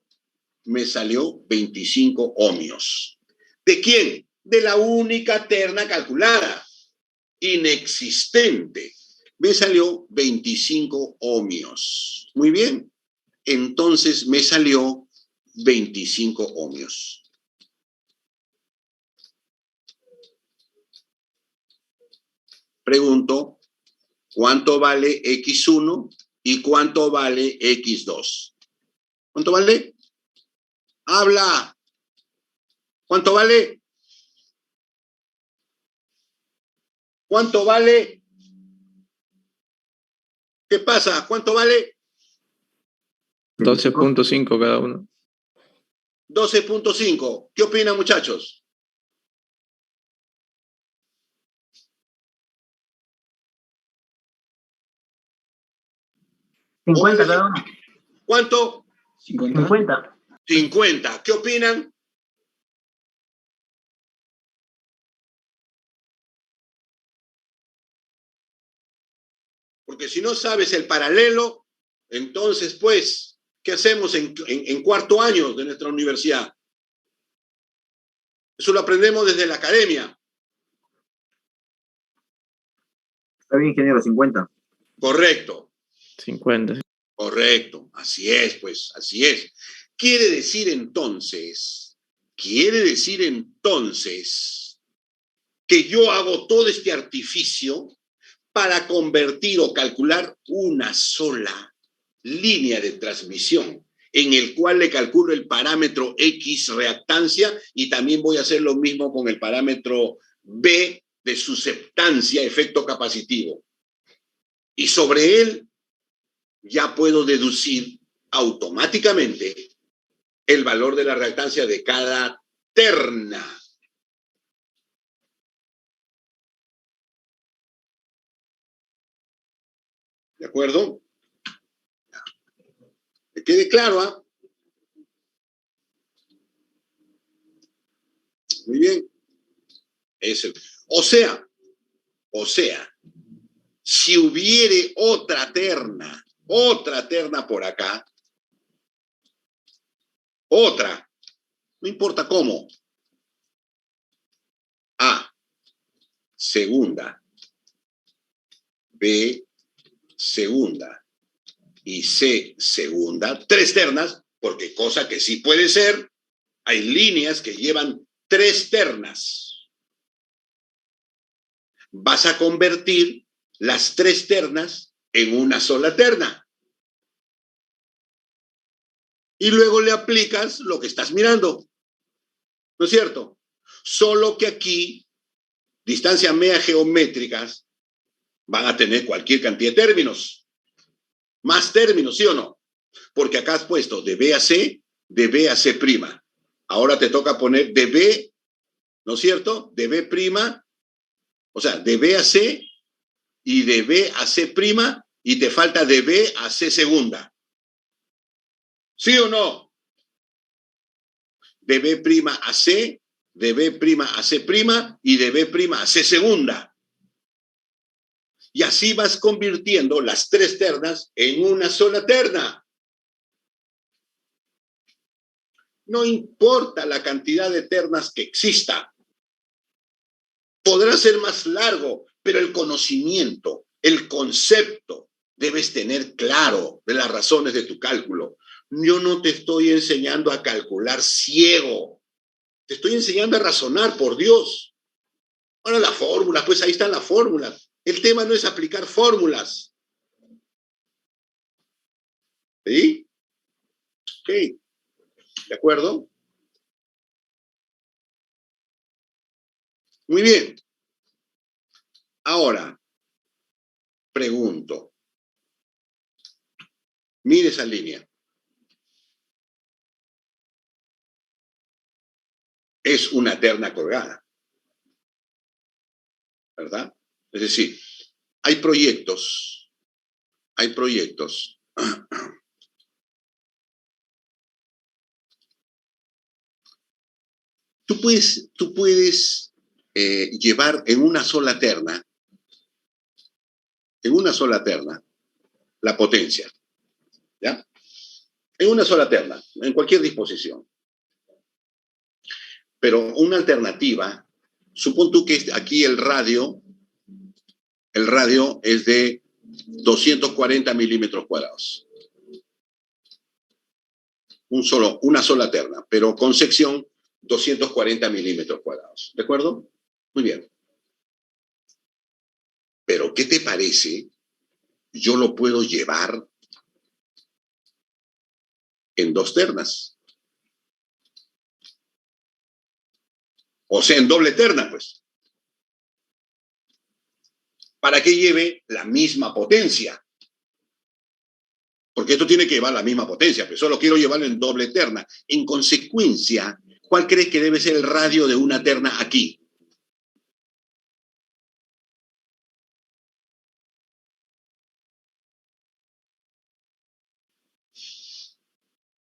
me salió 25 ohmios. ¿De quién? De la única terna calculada, inexistente. Me salió 25 ohmios. Muy bien. Entonces me salió 25 ohmios. Pregunto, ¿cuánto vale X1 y cuánto vale X2? ¿Cuánto vale? ¡Habla! ¿Cuánto vale? ¿Cuánto vale? ¿Qué pasa? ¿Cuánto vale? 12.5 cada uno. 12.5. ¿Qué opinan, muchachos? $50 cada uno. ¿Cuánto? 50. 50. ¿Qué opinan? Porque si no sabes el paralelo, entonces, pues, ¿qué hacemos en cuarto año de nuestra universidad? Eso lo aprendemos desde la academia. Está bien, ingeniero, 50. Correcto. 50. Correcto. Así es, pues, así es. Quiere decir entonces que yo hago todo este artificio para convertir o calcular una sola línea de transmisión, en el cual le calculo el parámetro X reactancia y también voy a hacer lo mismo con el parámetro B de susceptancia, efecto capacitivo. Y sobre él ya puedo deducir automáticamente el valor de la reactancia de cada terna. ¿De acuerdo? ¿Que quede claro? ¿Ah? Muy bien. O sea, si hubiere otra terna por acá, otra, no importa cómo, A, segunda, B, segunda y C, segunda, 3 ternas, porque cosa que sí puede ser, hay líneas que llevan 3 ternas. Vas a convertir las 3 ternas en una sola terna. Y luego le aplicas lo que estás mirando. ¿No es cierto? Solo que aquí, distancias medias geométricas van a tener cualquier cantidad de términos. Más términos, ¿sí o no? Porque acá has puesto de B a C, de B a C'. Ahora te toca poner de B, ¿no es cierto? De B', o sea, de B a C y de B a C', y te falta de B a C segunda. ¿Sí o no? De B' a C, de B' a C' y de B' a C segunda. Y así vas convirtiendo las 3 ternas en una sola terna. No importa la cantidad de ternas que exista. Podrá ser más largo, pero el conocimiento, el concepto, debes tener claro de las razones de tu cálculo. Yo no te estoy enseñando a calcular ciego. Te estoy enseñando a razonar, por Dios. Ahora la fórmula, pues ahí están las fórmulas. El tema no es aplicar fórmulas. ¿Sí? Ok. ¿De acuerdo? Muy bien. Ahora, pregunto. Mire esa línea. Es una terna colgada. ¿Verdad? Es decir, hay proyectos. Tú puedes llevar en una sola terna, la potencia. ¿Ya? En una sola terna, en cualquier disposición. Pero una alternativa, supón tú que aquí el radio es de 240 milímetros cuadrados. Una sola terna, pero con sección 240 milímetros cuadrados. ¿De acuerdo? Muy bien. Pero, ¿qué te parece? Yo lo puedo llevar en 2 ternas. O sea, en doble terna, pues. Para que lleve la misma potencia. Porque esto tiene que llevar la misma potencia, pero solo quiero llevarlo en doble terna. En consecuencia, ¿cuál crees que debe ser el radio de una terna aquí?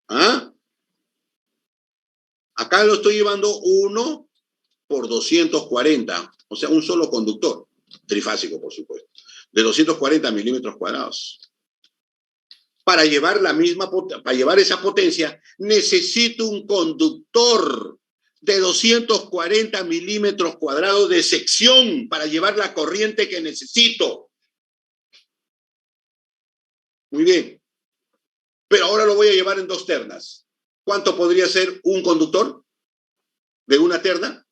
¿Ah? Acá lo estoy llevando 1 por 240, o sea, un solo conductor, trifásico, por supuesto, de 240 milímetros cuadrados. Para llevar esa potencia, necesito un conductor de 240 milímetros cuadrados de sección para llevar la corriente que necesito. Muy bien. Pero ahora lo voy a llevar en dos ternas. ¿Cuánto podría ser un conductor de una terna?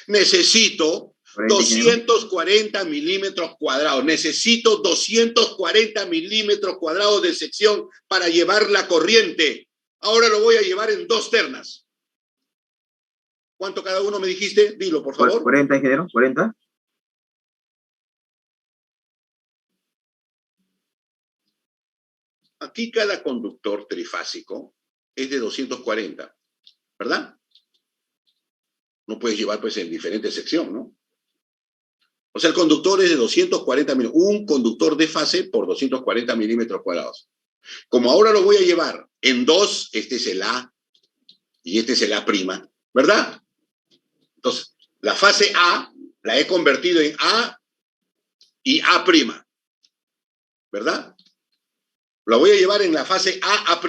Necesito 240 milímetros cuadrados. Necesito 240 milímetros cuadrados de sección para llevar la corriente. Ahora lo voy a llevar en dos ternas. ¿Cuánto cada uno me dijiste? Dilo, por favor. 40, ingeniero, 40. Aquí cada conductor trifásico es de 240, ¿verdad? No puedes llevar pues en diferente sección, ¿no? O sea, el conductor es de 240 milímetros. Un conductor de fase por 240 milímetros cuadrados. Como ahora lo voy a llevar en dos, este es el A y este es el A', ¿verdad? Entonces, la fase A la he convertido en A y A', ¿verdad? La voy a llevar en la fase A'.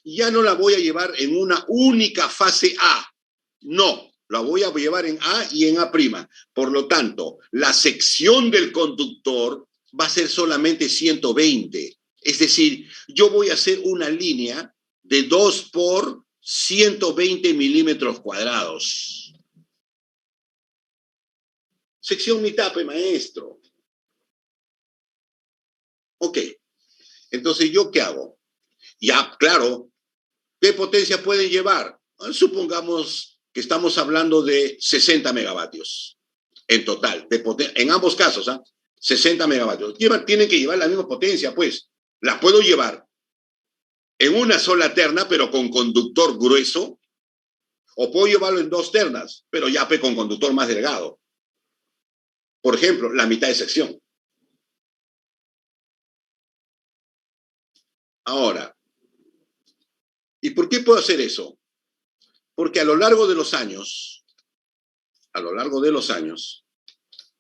Ya no la voy a llevar en una única fase A. No, la voy a llevar en A y en A'. Por lo tanto, la sección del conductor va a ser solamente 120. Es decir, yo voy a hacer una línea de 2 por 120 milímetros cuadrados. Sección mitad, maestro. Ok. Entonces, ¿yo qué hago? Ya, claro, ¿qué potencia pueden llevar? Supongamos que estamos hablando de 60 megavatios en total, en ambos casos, 60 megavatios. Tienen que llevar la misma potencia, pues. La puedo llevar en una sola terna, pero con conductor grueso, o puedo llevarlo en dos ternas, pero ya con conductor más delgado. Por ejemplo, la mitad de sección. Ahora, ¿y por qué puedo hacer eso? Porque a lo largo de los años,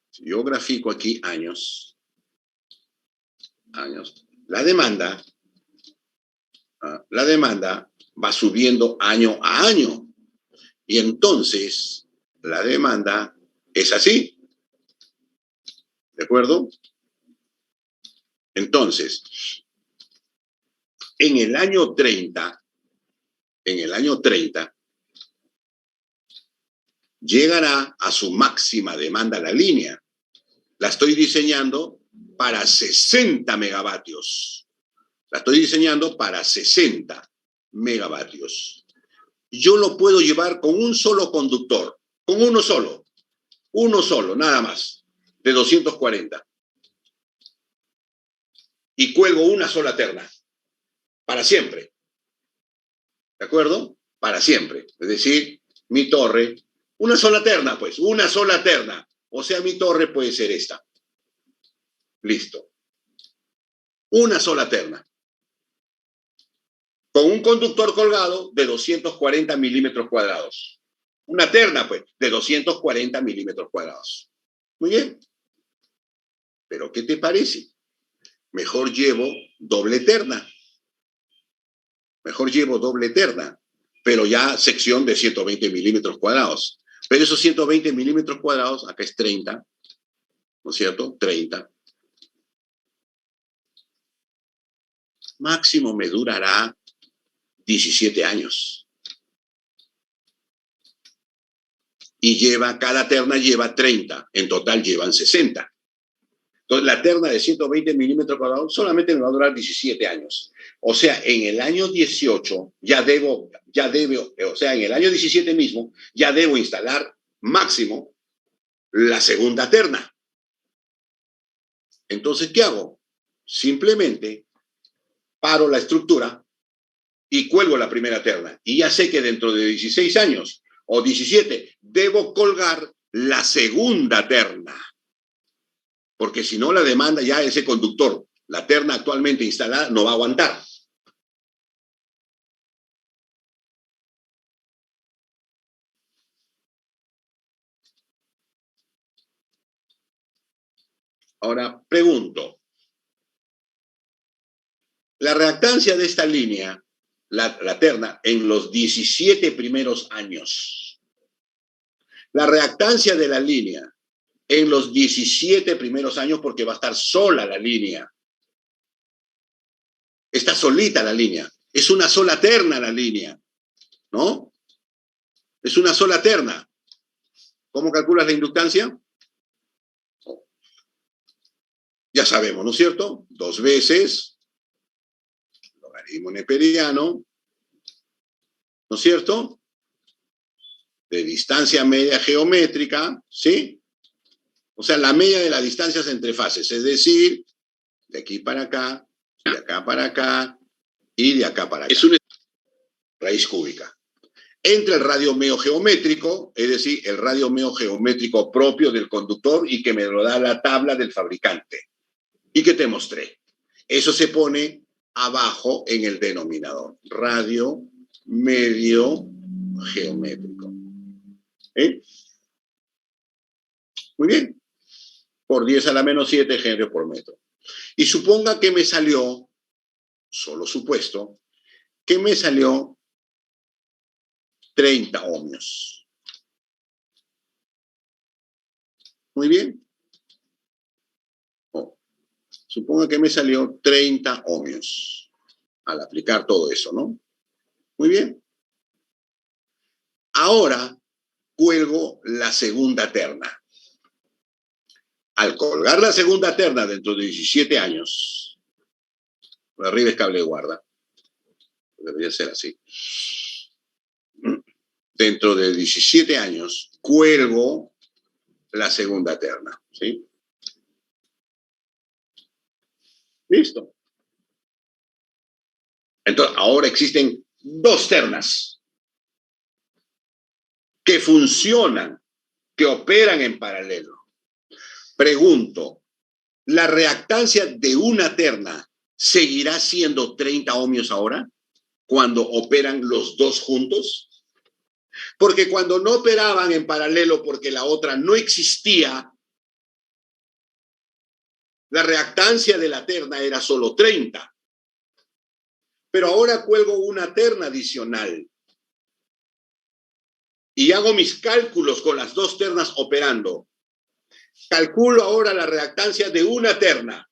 si yo grafico aquí años, la demanda va subiendo año a año. Y entonces, la demanda es así. ¿De acuerdo? Entonces, en el año 30, llegará a su máxima demanda la línea. La estoy diseñando para 60 megavatios. La estoy diseñando para 60 megavatios. Yo lo puedo llevar con un solo conductor, con uno solo, nada más, de 240. Y cuelgo una sola terna, para siempre. ¿De acuerdo? Para siempre. Es decir, mi torre, una sola terna, pues, una sola terna. O sea, mi torre puede ser esta. Listo. Una sola terna. Con un conductor colgado de 240 milímetros cuadrados. Una terna, pues, de 240 milímetros cuadrados. Muy bien. ¿Pero qué te parece? Mejor llevo doble terna. Pero ya sección de 120 milímetros cuadrados. Pero esos 120 milímetros cuadrados, acá es 30, ¿no es cierto? 30. Máximo me durará 17 años. Y cada terna lleva 30. En total llevan 60. Entonces, la terna de 120 milímetros cuadrados solamente me va a durar 17 años. O sea, en el año 18 o sea, en el año 17 mismo, ya debo instalar máximo la segunda terna. Entonces, ¿qué hago? Simplemente paro la estructura y cuelgo la primera terna. Y ya sé que dentro de 16 años o 17 debo colgar la segunda terna. Porque si no, la demanda ya ese conductor, la terna actualmente instalada, no va a aguantar. Ahora, pregunto. La reactancia de esta línea la terna en los 17 primeros años. La reactancia de la línea en los 17 primeros años, porque va a estar sola la línea. Está solita la línea. Es una sola terna la línea, ¿no? Es una sola terna. ¿Cómo calculas la inductancia? Ya sabemos, ¿no es cierto? 2 veces logaritmo neperiano, ¿no es cierto? De distancia media geométrica, ¿sí? O sea, la media de las distancias entre fases, es decir, de aquí para acá, de acá para acá y de acá para acá. Es una raíz cúbica. Entre el radio meo geométrico, es decir, el radio meo geométrico propio del conductor y que me lo da la tabla del fabricante. Y que te mostré. Eso se pone abajo en el denominador. Radio medio geométrico. Muy bien. Por 10 a la menos 7 henrios por metro. Y suponga que me salió, solo supuesto, que me salió 30 ohmios. Muy bien. Suponga que me salió 30 ohmios al aplicar todo eso, ¿no? Muy bien. Ahora cuelgo la segunda terna. Al colgar la segunda terna dentro de 17 años, por arriba es cable de guarda, debería ser así. Dentro de 17 años, cuelgo la segunda terna, ¿sí? Listo. Entonces, ahora existen 2 ternas que funcionan, que operan en paralelo. Pregunto, ¿la reactancia de una terna seguirá siendo 30 ohmios ahora, cuando operan los 2 juntos? Porque cuando no operaban en paralelo porque la otra no existía, la reactancia de la terna era solo 30. Pero ahora cuelgo una terna adicional y hago mis cálculos con las 2 ternas operando. Calculo ahora la reactancia de una terna.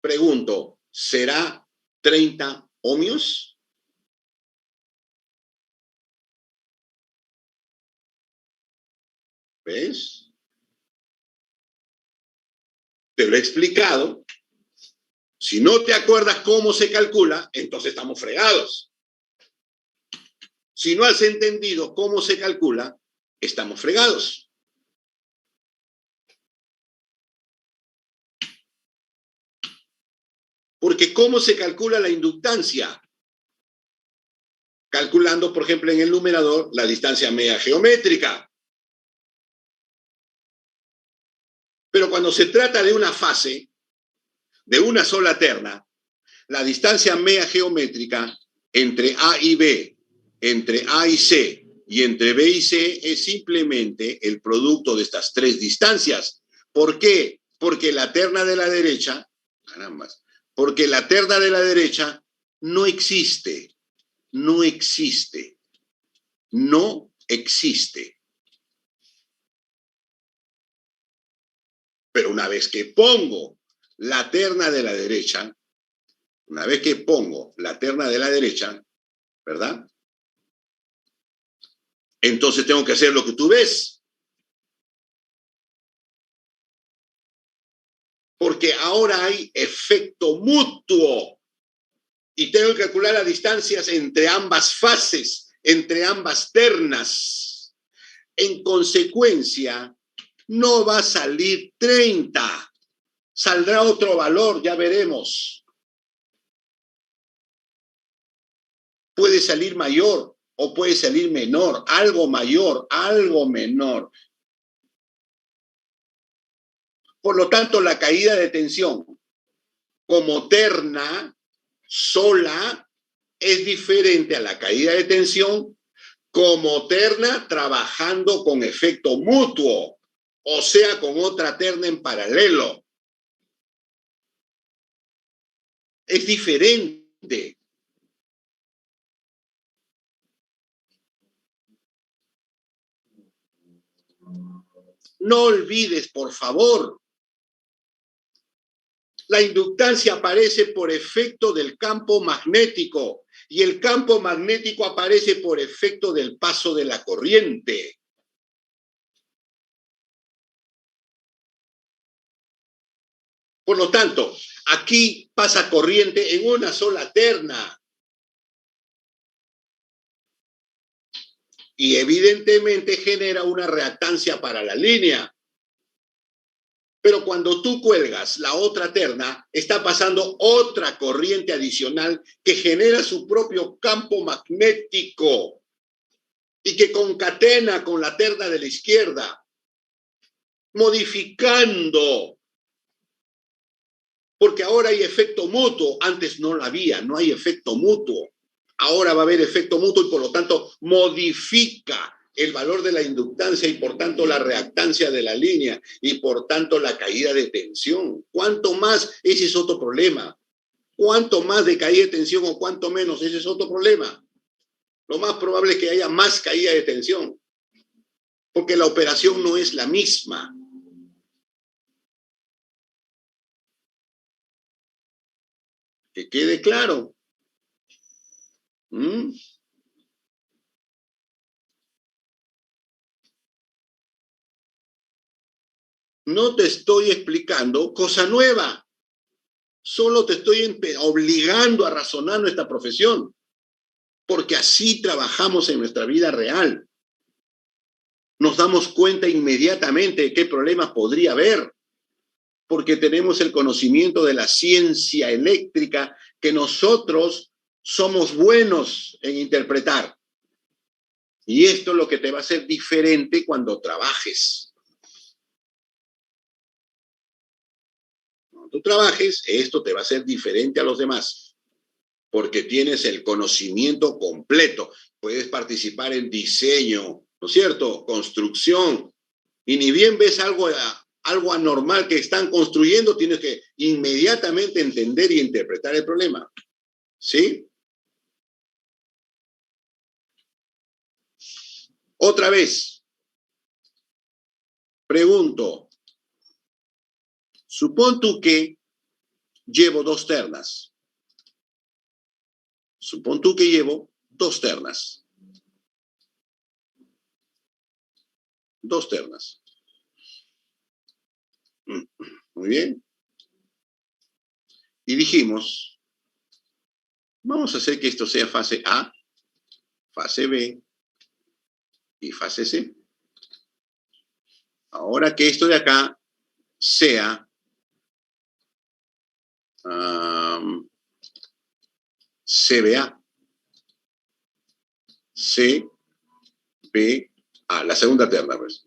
Pregunto, ¿será 30 ohmios? ¿Ves? Te lo he explicado. Si no te acuerdas cómo se calcula, entonces estamos fregados. Si no has entendido cómo se calcula, estamos fregados. Porque ¿cómo se calcula la inductancia? Calculando, por ejemplo, en el numerador, la distancia media geométrica. Pero cuando se trata de una fase, de una sola terna, la distancia media geométrica entre A y B, entre A y C y entre B y C es simplemente el producto de estas 3 distancias. ¿Por qué? Porque la terna de la derecha, carambas, porque la terna de la derecha no existe, no existe, no existe. Pero una vez que pongo la terna de la derecha, ¿verdad? Entonces tengo que hacer lo que tú ves. Porque ahora hay efecto mutuo. Y tengo que calcular las distancias entre ambas fases, entre ambas ternas. En consecuencia, no va a salir 30. Saldrá otro valor, ya veremos. Puede salir mayor o puede salir menor, algo mayor, algo menor. Por lo tanto, la caída de tensión como terna sola es diferente a la caída de tensión como terna trabajando con efecto mutuo, o sea, con otra terna en paralelo. Es diferente. No olvides, por favor, la inductancia aparece por efecto del campo magnético y el campo magnético aparece por efecto del paso de la corriente. Por lo tanto, aquí pasa corriente en una sola terna. Y evidentemente genera una reactancia para la línea. Pero cuando tú cuelgas la otra terna, está pasando otra corriente adicional que genera su propio campo magnético y que concatena con la terna de la izquierda, modificando. Porque ahora hay efecto mutuo. Antes no lo había, no hay efecto mutuo. Ahora va a haber efecto mutuo y por lo tanto modifica el valor de la inductancia y por tanto la reactancia de la línea y por tanto la caída de tensión. ¿Cuánto más? Ese es otro problema. ¿Cuánto más de caída de tensión o cuánto menos? Ese es otro problema. Lo más probable es que haya más caída de tensión porque la operación no es la misma. Que quede claro. No te estoy explicando cosa nueva. Solo te estoy obligando a razonar nuestra profesión. Porque así trabajamos en nuestra vida real. Nos damos cuenta inmediatamente de qué problemas podría haber. Porque tenemos el conocimiento de la ciencia eléctrica que nosotros somos buenos en interpretar. Y esto es lo que te va a hacer diferente cuando trabajes. Cuando tú trabajes, esto te va a hacer diferente a los demás. Porque tienes el conocimiento completo. Puedes participar en diseño, ¿no es cierto? Construcción. Y ni bien ves algo anormal que están construyendo, tienes que inmediatamente entender y interpretar el problema. ¿Sí? Otra vez, pregunto, supón tú que llevo dos ternas. Supón tú que llevo dos ternas. Dos ternas. Muy bien. Y dijimos, vamos a hacer que esto sea fase A, fase B y fase C. Ahora que esto de acá sea CBA. CBA, la segunda terna, pues.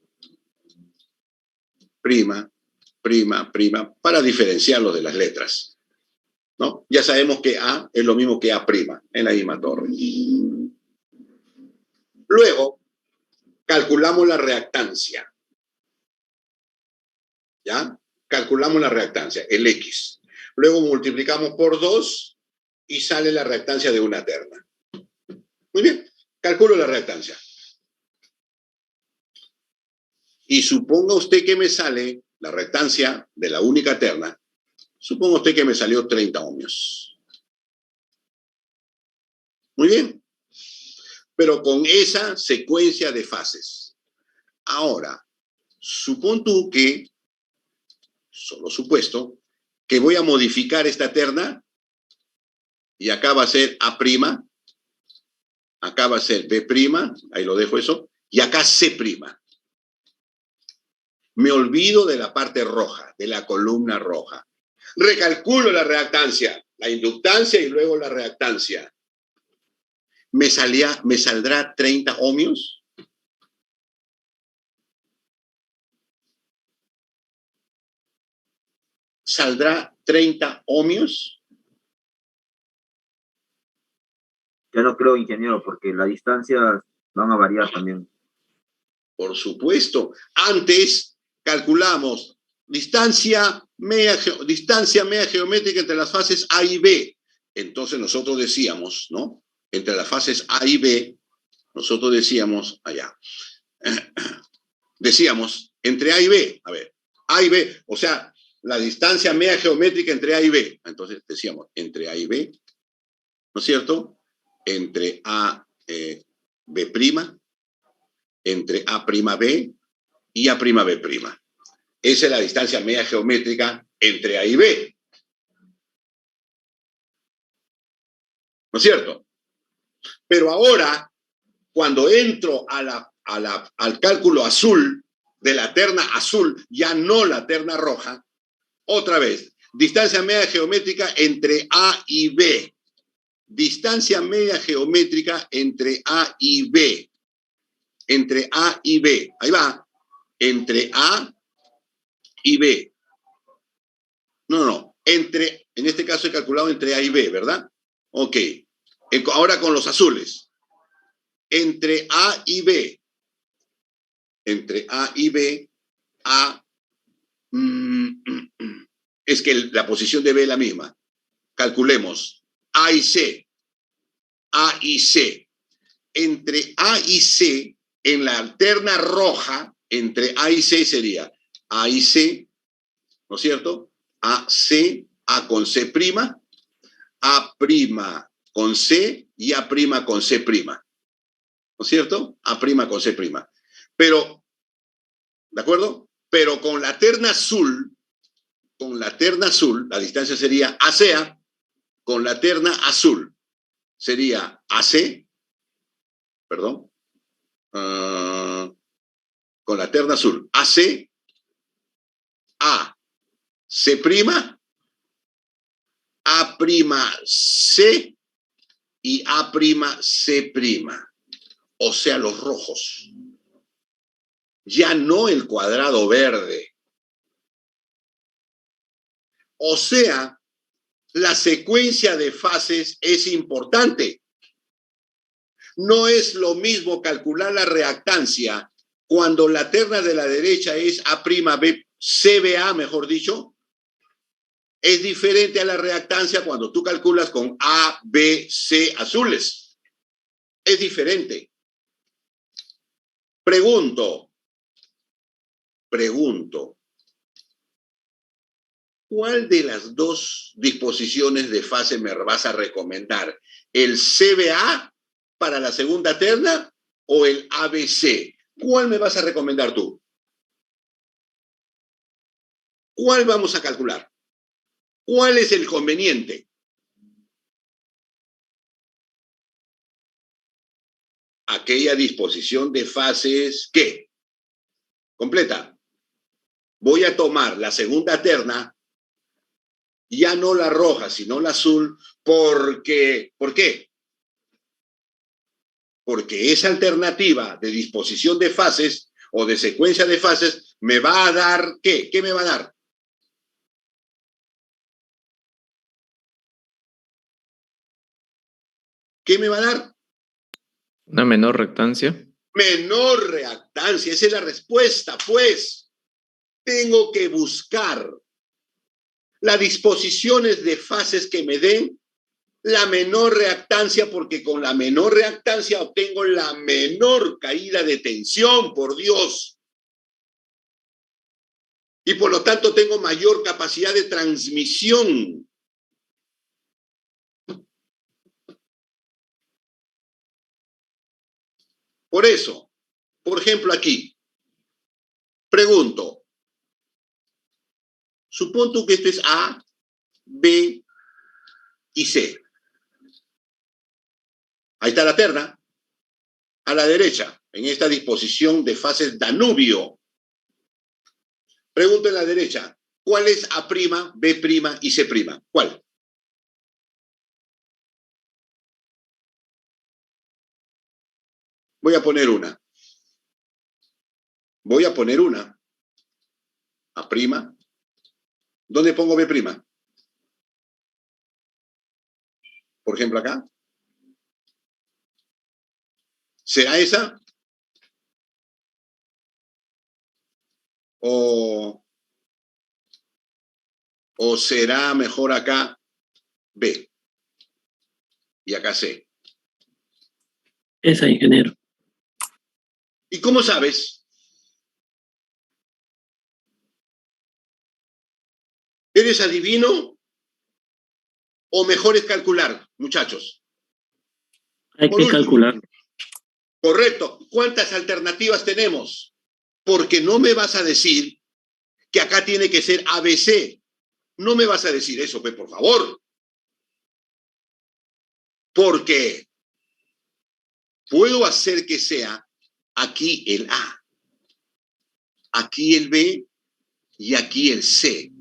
Prima, prima, prima, para diferenciarlo de las letras. ¿No? Ya sabemos que A es lo mismo que A' en la misma torre. Luego, calculamos la reactancia. ¿Ya? Calculamos la reactancia, el X. Luego multiplicamos por 2 y sale la reactancia de una terna. Muy bien, calculo la reactancia. Y suponga usted que me sale la reactancia de la única terna. Suponga usted que me salió 30 ohmios. Muy bien. Pero con esa secuencia de fases. Ahora, supón tú que, solo supuesto, que voy a modificar esta terna y acá va a ser A', acá va a ser B', ahí lo dejo eso, y acá C'. Me olvido de la parte roja, de la columna roja. Recalculo la reactancia, la inductancia y luego la reactancia. ¿Me saldrá 30 ohmios? ¿Saldrá 30 ohmios? Ya no creo, ingeniero, porque las distancias van a variar también. Por supuesto. Antes calculamos distancia media geométrica entre las fases A y B. entonces nosotros decíamos, ¿no? Entre las fases A y B, nosotros decíamos, allá, decíamos, entre A y B, a ver, A y B, o sea, la distancia media geométrica entre A y B. Entonces decíamos, entre A y B, ¿no es cierto? Entre A, B', entre A'B y A'B'. Esa es la distancia media geométrica entre A y B. ¿No es cierto? Pero ahora, cuando entro al cálculo azul, de la terna azul, ya no la terna roja, otra vez, distancia media geométrica entre A y B. Distancia media geométrica entre A y B. Entre A y B. Ahí va. Entre A y B. No. En este caso he calculado entre A y B, ¿verdad? Ok. Ahora con los azules. Entre A y B. Entre A y B. Es que la posición de B es la misma. Calculemos. A y C. A y C. Entre A y C, en la alterna roja, entre A y C sería A y C, ¿no es cierto? AC, A con C', A' con C y A' con C'. ¿No es cierto? A' con C'. Pero, ¿de acuerdo? Pero con la terna azul, la distancia sería ACA, con la terna azul sería AC, perdón, con la terna azul, AC, A, C', A'C y A'C'. O sea, los rojos. Ya no el cuadrado verde. O sea, la secuencia de fases es importante. No es lo mismo calcular la reactancia cuando la terna de la derecha es A'B, CBA, mejor dicho. Es diferente a la reactancia cuando tú calculas con A, B, C azules. Es diferente. Pregunto, ¿cuál de las dos disposiciones de fase me vas a recomendar? ¿El CBA para la segunda terna o el ABC? ¿Cuál me vas a recomendar tú? ¿Cuál vamos a calcular? ¿Cuál es el conveniente? Aquella disposición de fases, ¿qué? Completa. Voy a tomar la segunda terna, ya no la roja, sino la azul, porque, ¿por qué? Porque esa alternativa de disposición de fases o de secuencia de fases me va a dar, ¿qué? ¿Qué me va a dar? ¿Qué me va a dar? Una menor reactancia. Menor reactancia, esa es la respuesta, pues. Tengo que buscar las disposiciones de fases que me den la menor reactancia, porque con la menor reactancia obtengo la menor caída de tensión, por Dios. Y por lo tanto tengo mayor capacidad de transmisión. Por eso, por ejemplo aquí, pregunto, supón tú que esto es A, B y C. Ahí está la terna, a la derecha, en esta disposición de fases Danubio. Pregunto en la derecha, ¿cuál es A', B' y C'? ¿Cuál? Voy a poner una. A'. ¿Dónde pongo B'? Por ejemplo, acá. ¿Será esa? ¿O será mejor acá B? y acá C. Esa, ingeniero. ¿Y cómo sabes? ¿Eres adivino o mejor es calcular, muchachos? Hay que calcular. Correcto. ¿Cuántas alternativas tenemos? Porque no me vas a decir que acá tiene que ser ABC. No me vas a decir eso, pues, por favor. Porque puedo hacer que sea aquí el A, aquí el B y aquí el C.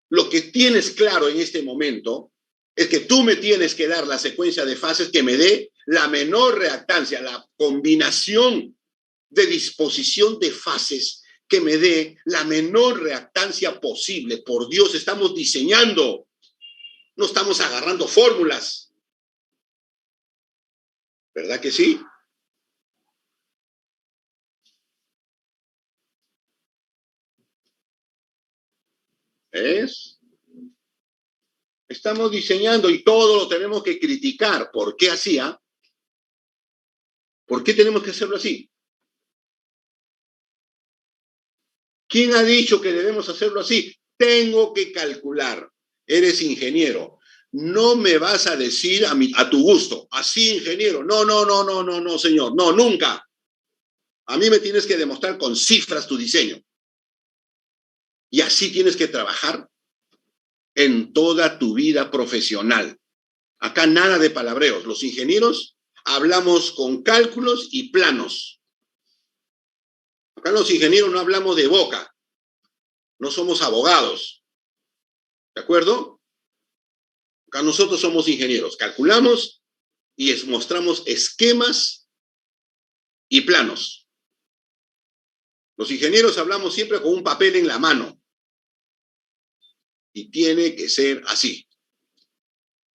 Lo que tienes claro en este momento es que tú me tienes que dar la secuencia de fases que me dé la menor reactancia, la combinación de disposición de fases que me dé la menor reactancia posible. Por Dios, estamos diseñando, no estamos agarrando fórmulas. ¿Verdad que sí? ¿Es? Estamos diseñando y todo lo tenemos que criticar. ¿Por qué hacía? ¿Por qué tenemos que hacerlo así? ¿Quién ha dicho que debemos hacerlo así? Tengo que calcular. Eres ingeniero. No me vas a decir a tu gusto, así ingeniero. No, señor. No, nunca. A mí me tienes que demostrar con cifras tu diseño. Y así tienes que trabajar en toda tu vida profesional. Acá nada de palabreos. Los ingenieros hablamos con cálculos y planos. Acá los ingenieros no hablamos de boca. No somos abogados. ¿De acuerdo? Acá nosotros somos ingenieros. Calculamos y mostramos esquemas y planos. Los ingenieros hablamos siempre con un papel en la mano. Y tiene que ser así.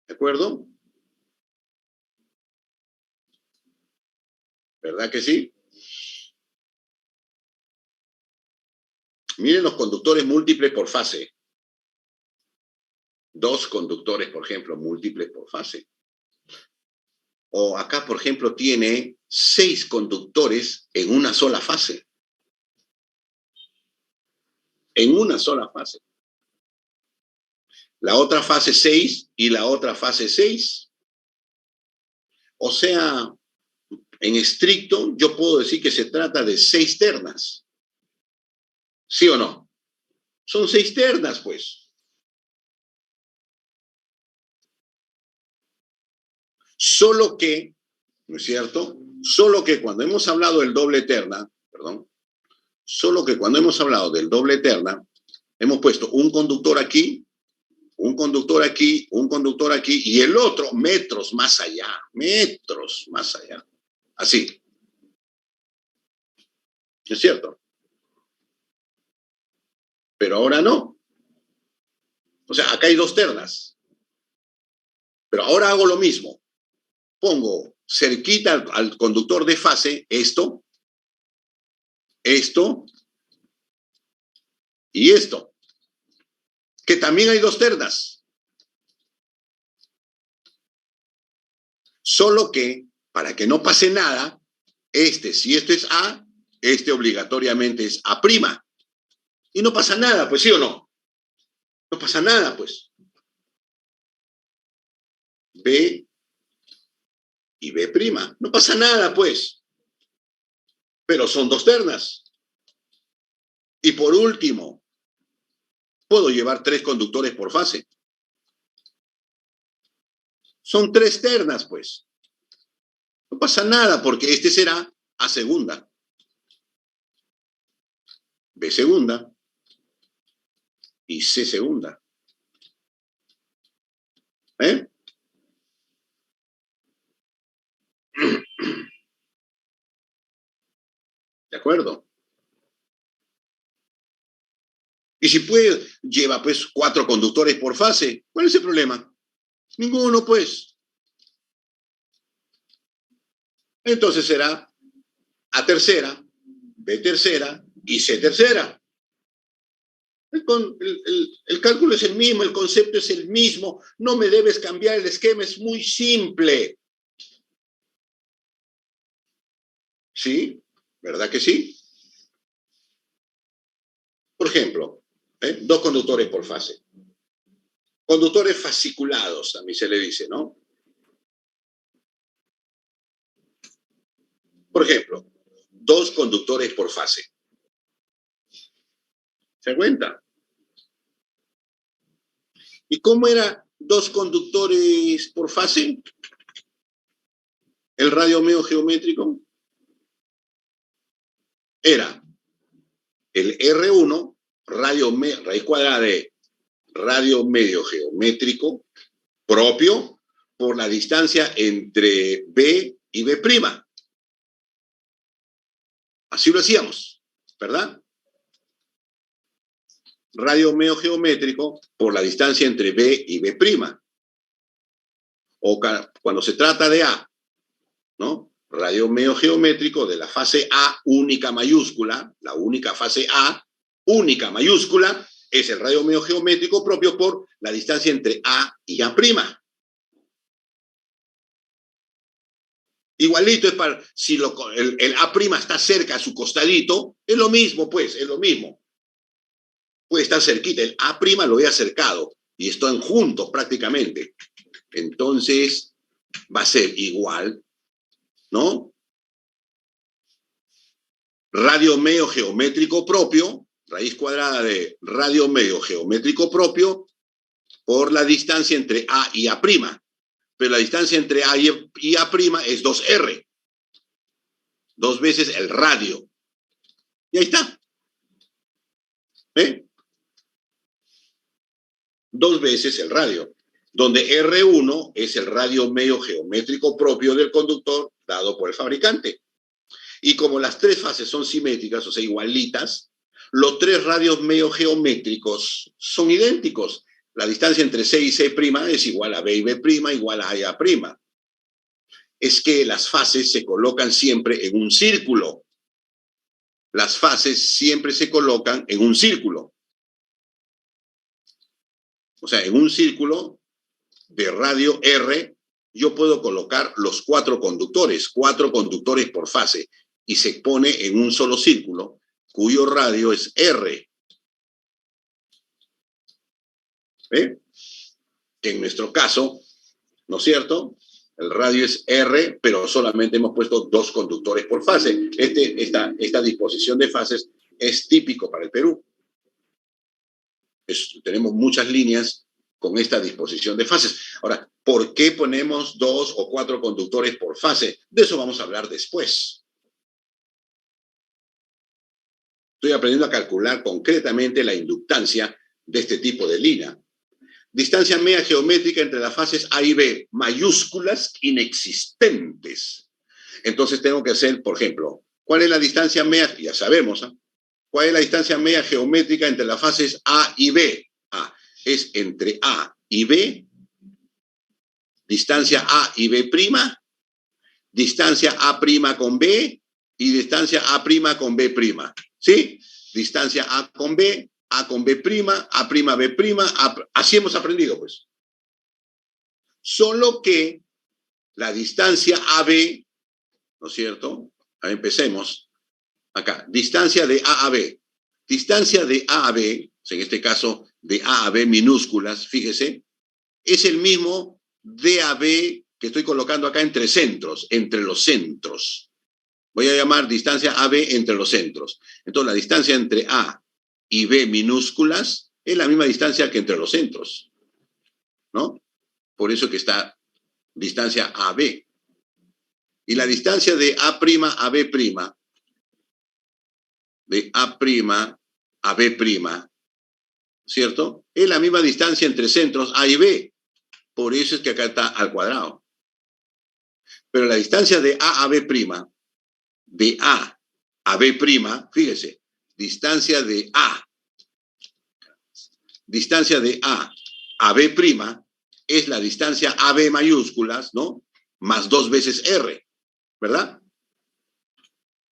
¿De acuerdo? ¿Verdad que sí? Miren los conductores múltiples por fase. 2 conductores, por ejemplo, múltiples por fase. O acá, por ejemplo, tiene 6 conductores en una sola fase. En una sola fase. La otra fase 6 y la otra fase 6. O sea, en estricto, yo puedo decir que se trata de 6 ternas. ¿Sí o no? Son 6 ternas, pues. Solo que, ¿no es cierto? Solo que cuando hemos hablado del doble terna, solo que cuando hemos hablado del doble terna, hemos puesto un conductor aquí, un conductor aquí, un conductor aquí, y el otro metros más allá. Así. ¿Es cierto? Pero ahora no. O sea, acá hay 2 ternas. Pero ahora hago lo mismo. Pongo cerquita al conductor de fase esto y esto. Que también hay 2 ternas. Solo que, para que no pase nada, si esto es A, obligatoriamente es A'. Y no pasa nada, pues, ¿sí o no? No pasa nada, pues. B y B'. No pasa nada, pues. Pero son 2 ternas. Y por último, puedo llevar 3 conductores por fase. Son 3 ternas, pues. No pasa nada, porque este será A segunda, B segunda y C segunda. ¿Eh? ¿De acuerdo? Y si lleva pues 4 conductores por fase, ¿cuál es el problema? Ninguno, pues. Entonces será A tercera, B tercera y C tercera. El cálculo es el mismo, el concepto es el mismo, no me debes cambiar el esquema, es muy simple. ¿Sí? ¿Verdad que sí? Por ejemplo, dos conductores por fase. Conductores fasciculados, también se le dice, ¿no? Por ejemplo, dos conductores por fase. ¿Se dan cuenta? ¿Y cómo era dos conductores por fase? El radio medio geométrico era el R1, raíz cuadrada de radio medio geométrico propio por la distancia entre B y B'. Así lo hacíamos, ¿verdad? Radio medio geométrico por la distancia entre B y B'. O cuando se trata de A, ¿no? Radio medio geométrico de la fase A única mayúscula, la única fase A única mayúscula, es el radio medio geométrico propio por la distancia entre A y A'. Igualito es para, si el A' está cerca a su costadito, es lo mismo, pues, es lo mismo. Puede estar cerquita, el A' lo he acercado y están juntos prácticamente. Entonces, va a ser igual, ¿no? Radio medio geométrico propio, raíz cuadrada de radio medio geométrico propio, por la distancia entre A y A'. Pero la distancia entre A y A' es 2R. 2 veces el radio. Y ahí está. 2 veces el radio. Donde R1 es el radio medio geométrico propio del conductor dado por el fabricante. Y como las 3 fases son simétricas, o sea, igualitas, los 3 radios medio geométricos son idénticos. La distancia entre C y C' es igual a B y B', igual a A. Es que las fases se colocan siempre en un círculo. Las fases siempre se colocan en un círculo. O sea, en un círculo de radio R, yo puedo colocar los 4 conductores por fase, y se pone en un solo círculo, cuyo radio es R. En nuestro caso, ¿no es cierto? El radio es R, pero solamente hemos puesto 2 conductores por fase. Esta disposición de fases es típico para el Perú. Tenemos muchas líneas con esta disposición de fases. Ahora, ¿por qué ponemos 2 o 4 conductores por fase? De eso vamos a hablar después. Estoy aprendiendo a calcular concretamente la inductancia de este tipo de línea. Distancia media geométrica entre las fases A y B, mayúsculas inexistentes. Entonces tengo que hacer, por ejemplo, ¿cuál es la distancia media? Ya sabemos, ¿eh? ¿Cuál es la distancia media geométrica entre las fases A y B? Es entre A y B, distancia A y B', distancia A' con B y distancia A' con B'. ¿Sí? Distancia A con B, A con B', A', B', así hemos aprendido, pues. Solo que la distancia AB, ¿no es cierto? Empecemos acá. Distancia de A a B. Distancia de A a B, en este caso de A a B minúsculas, fíjese, es el mismo DAB que estoy colocando acá entre centros, entre los centros. Voy a llamar distancia AB entre los centros. Entonces, la distancia entre A y B minúsculas es la misma distancia que entre los centros, ¿no? Por eso que está distancia AB. Y la distancia de A' a B', de A' a B', ¿cierto? Es la misma distancia entre centros A y B. Por eso es que acá está al cuadrado. Pero la distancia de A a B', de A a B', fíjese, distancia de A a B' es la distancia AB mayúsculas, ¿no? Más 2 veces R, ¿verdad?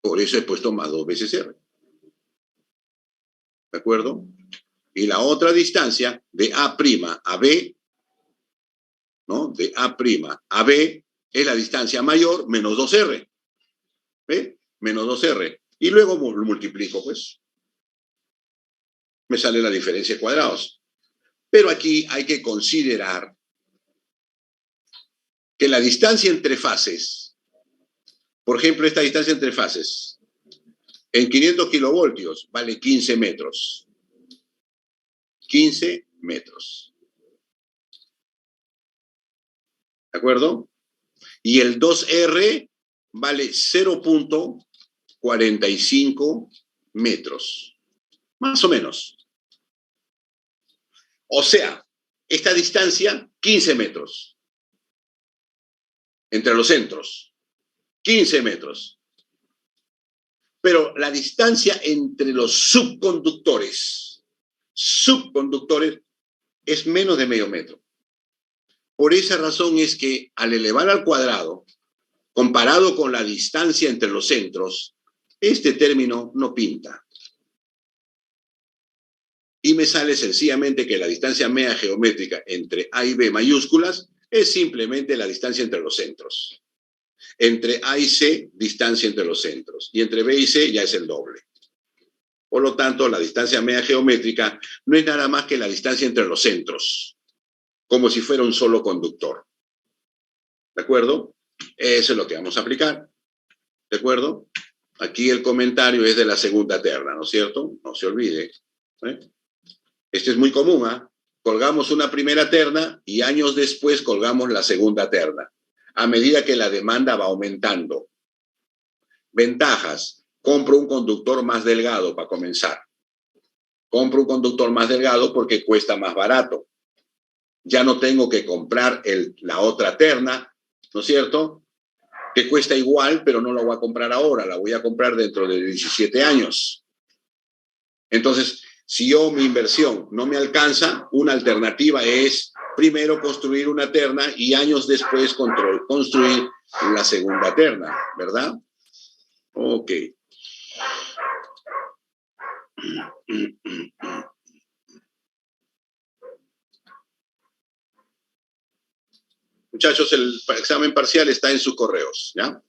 Por eso he puesto más 2 veces R. ¿De acuerdo? Y la otra distancia de A' a B, ¿no? De A' a B es la distancia mayor menos 2R. ¿Ve? Menos 2R. Y luego lo multiplico, pues. Me sale la diferencia de cuadrados. Pero aquí hay que considerar que la distancia entre fases, por ejemplo, esta distancia entre fases, en 500 kilovoltios vale 15 metros. 15 metros. ¿De acuerdo? Y el 2R vale 0.45 metros. Más o menos. O sea, esta distancia, 15 metros. Entre los centros. 15 metros. Pero la distancia entre los subconductores es menos de medio metro. Por esa razón es que al elevar al cuadrado, comparado con la distancia entre los centros, este término no pinta. Y me sale sencillamente que la distancia media geométrica entre A y B mayúsculas es simplemente la distancia entre los centros. Entre A y C, distancia entre los centros. Y entre B y C ya es el doble. Por lo tanto, la distancia media geométrica no es nada más que la distancia entre los centros, como si fuera un solo conductor. ¿De acuerdo? Eso es lo que vamos a aplicar. ¿De acuerdo? Aquí el comentario es de la segunda terna, ¿no es cierto? No se olvide. Este es muy común, ¿ah? Colgamos una primera terna y años después colgamos la segunda terna, a medida que la demanda va aumentando. Ventajas. Compro un conductor más delgado para comenzar. Compro un conductor más delgado porque cuesta más barato. Ya no tengo que comprar la otra terna, ¿no es cierto? Que cuesta igual, pero no la voy a comprar ahora, la voy a comprar dentro de 17 años. Entonces, si mi inversión no me alcanza, una alternativa es primero construir una terna y años después construir la segunda terna, ¿verdad? Ok. Muchachos, el examen parcial está en sus correos, ¿ya?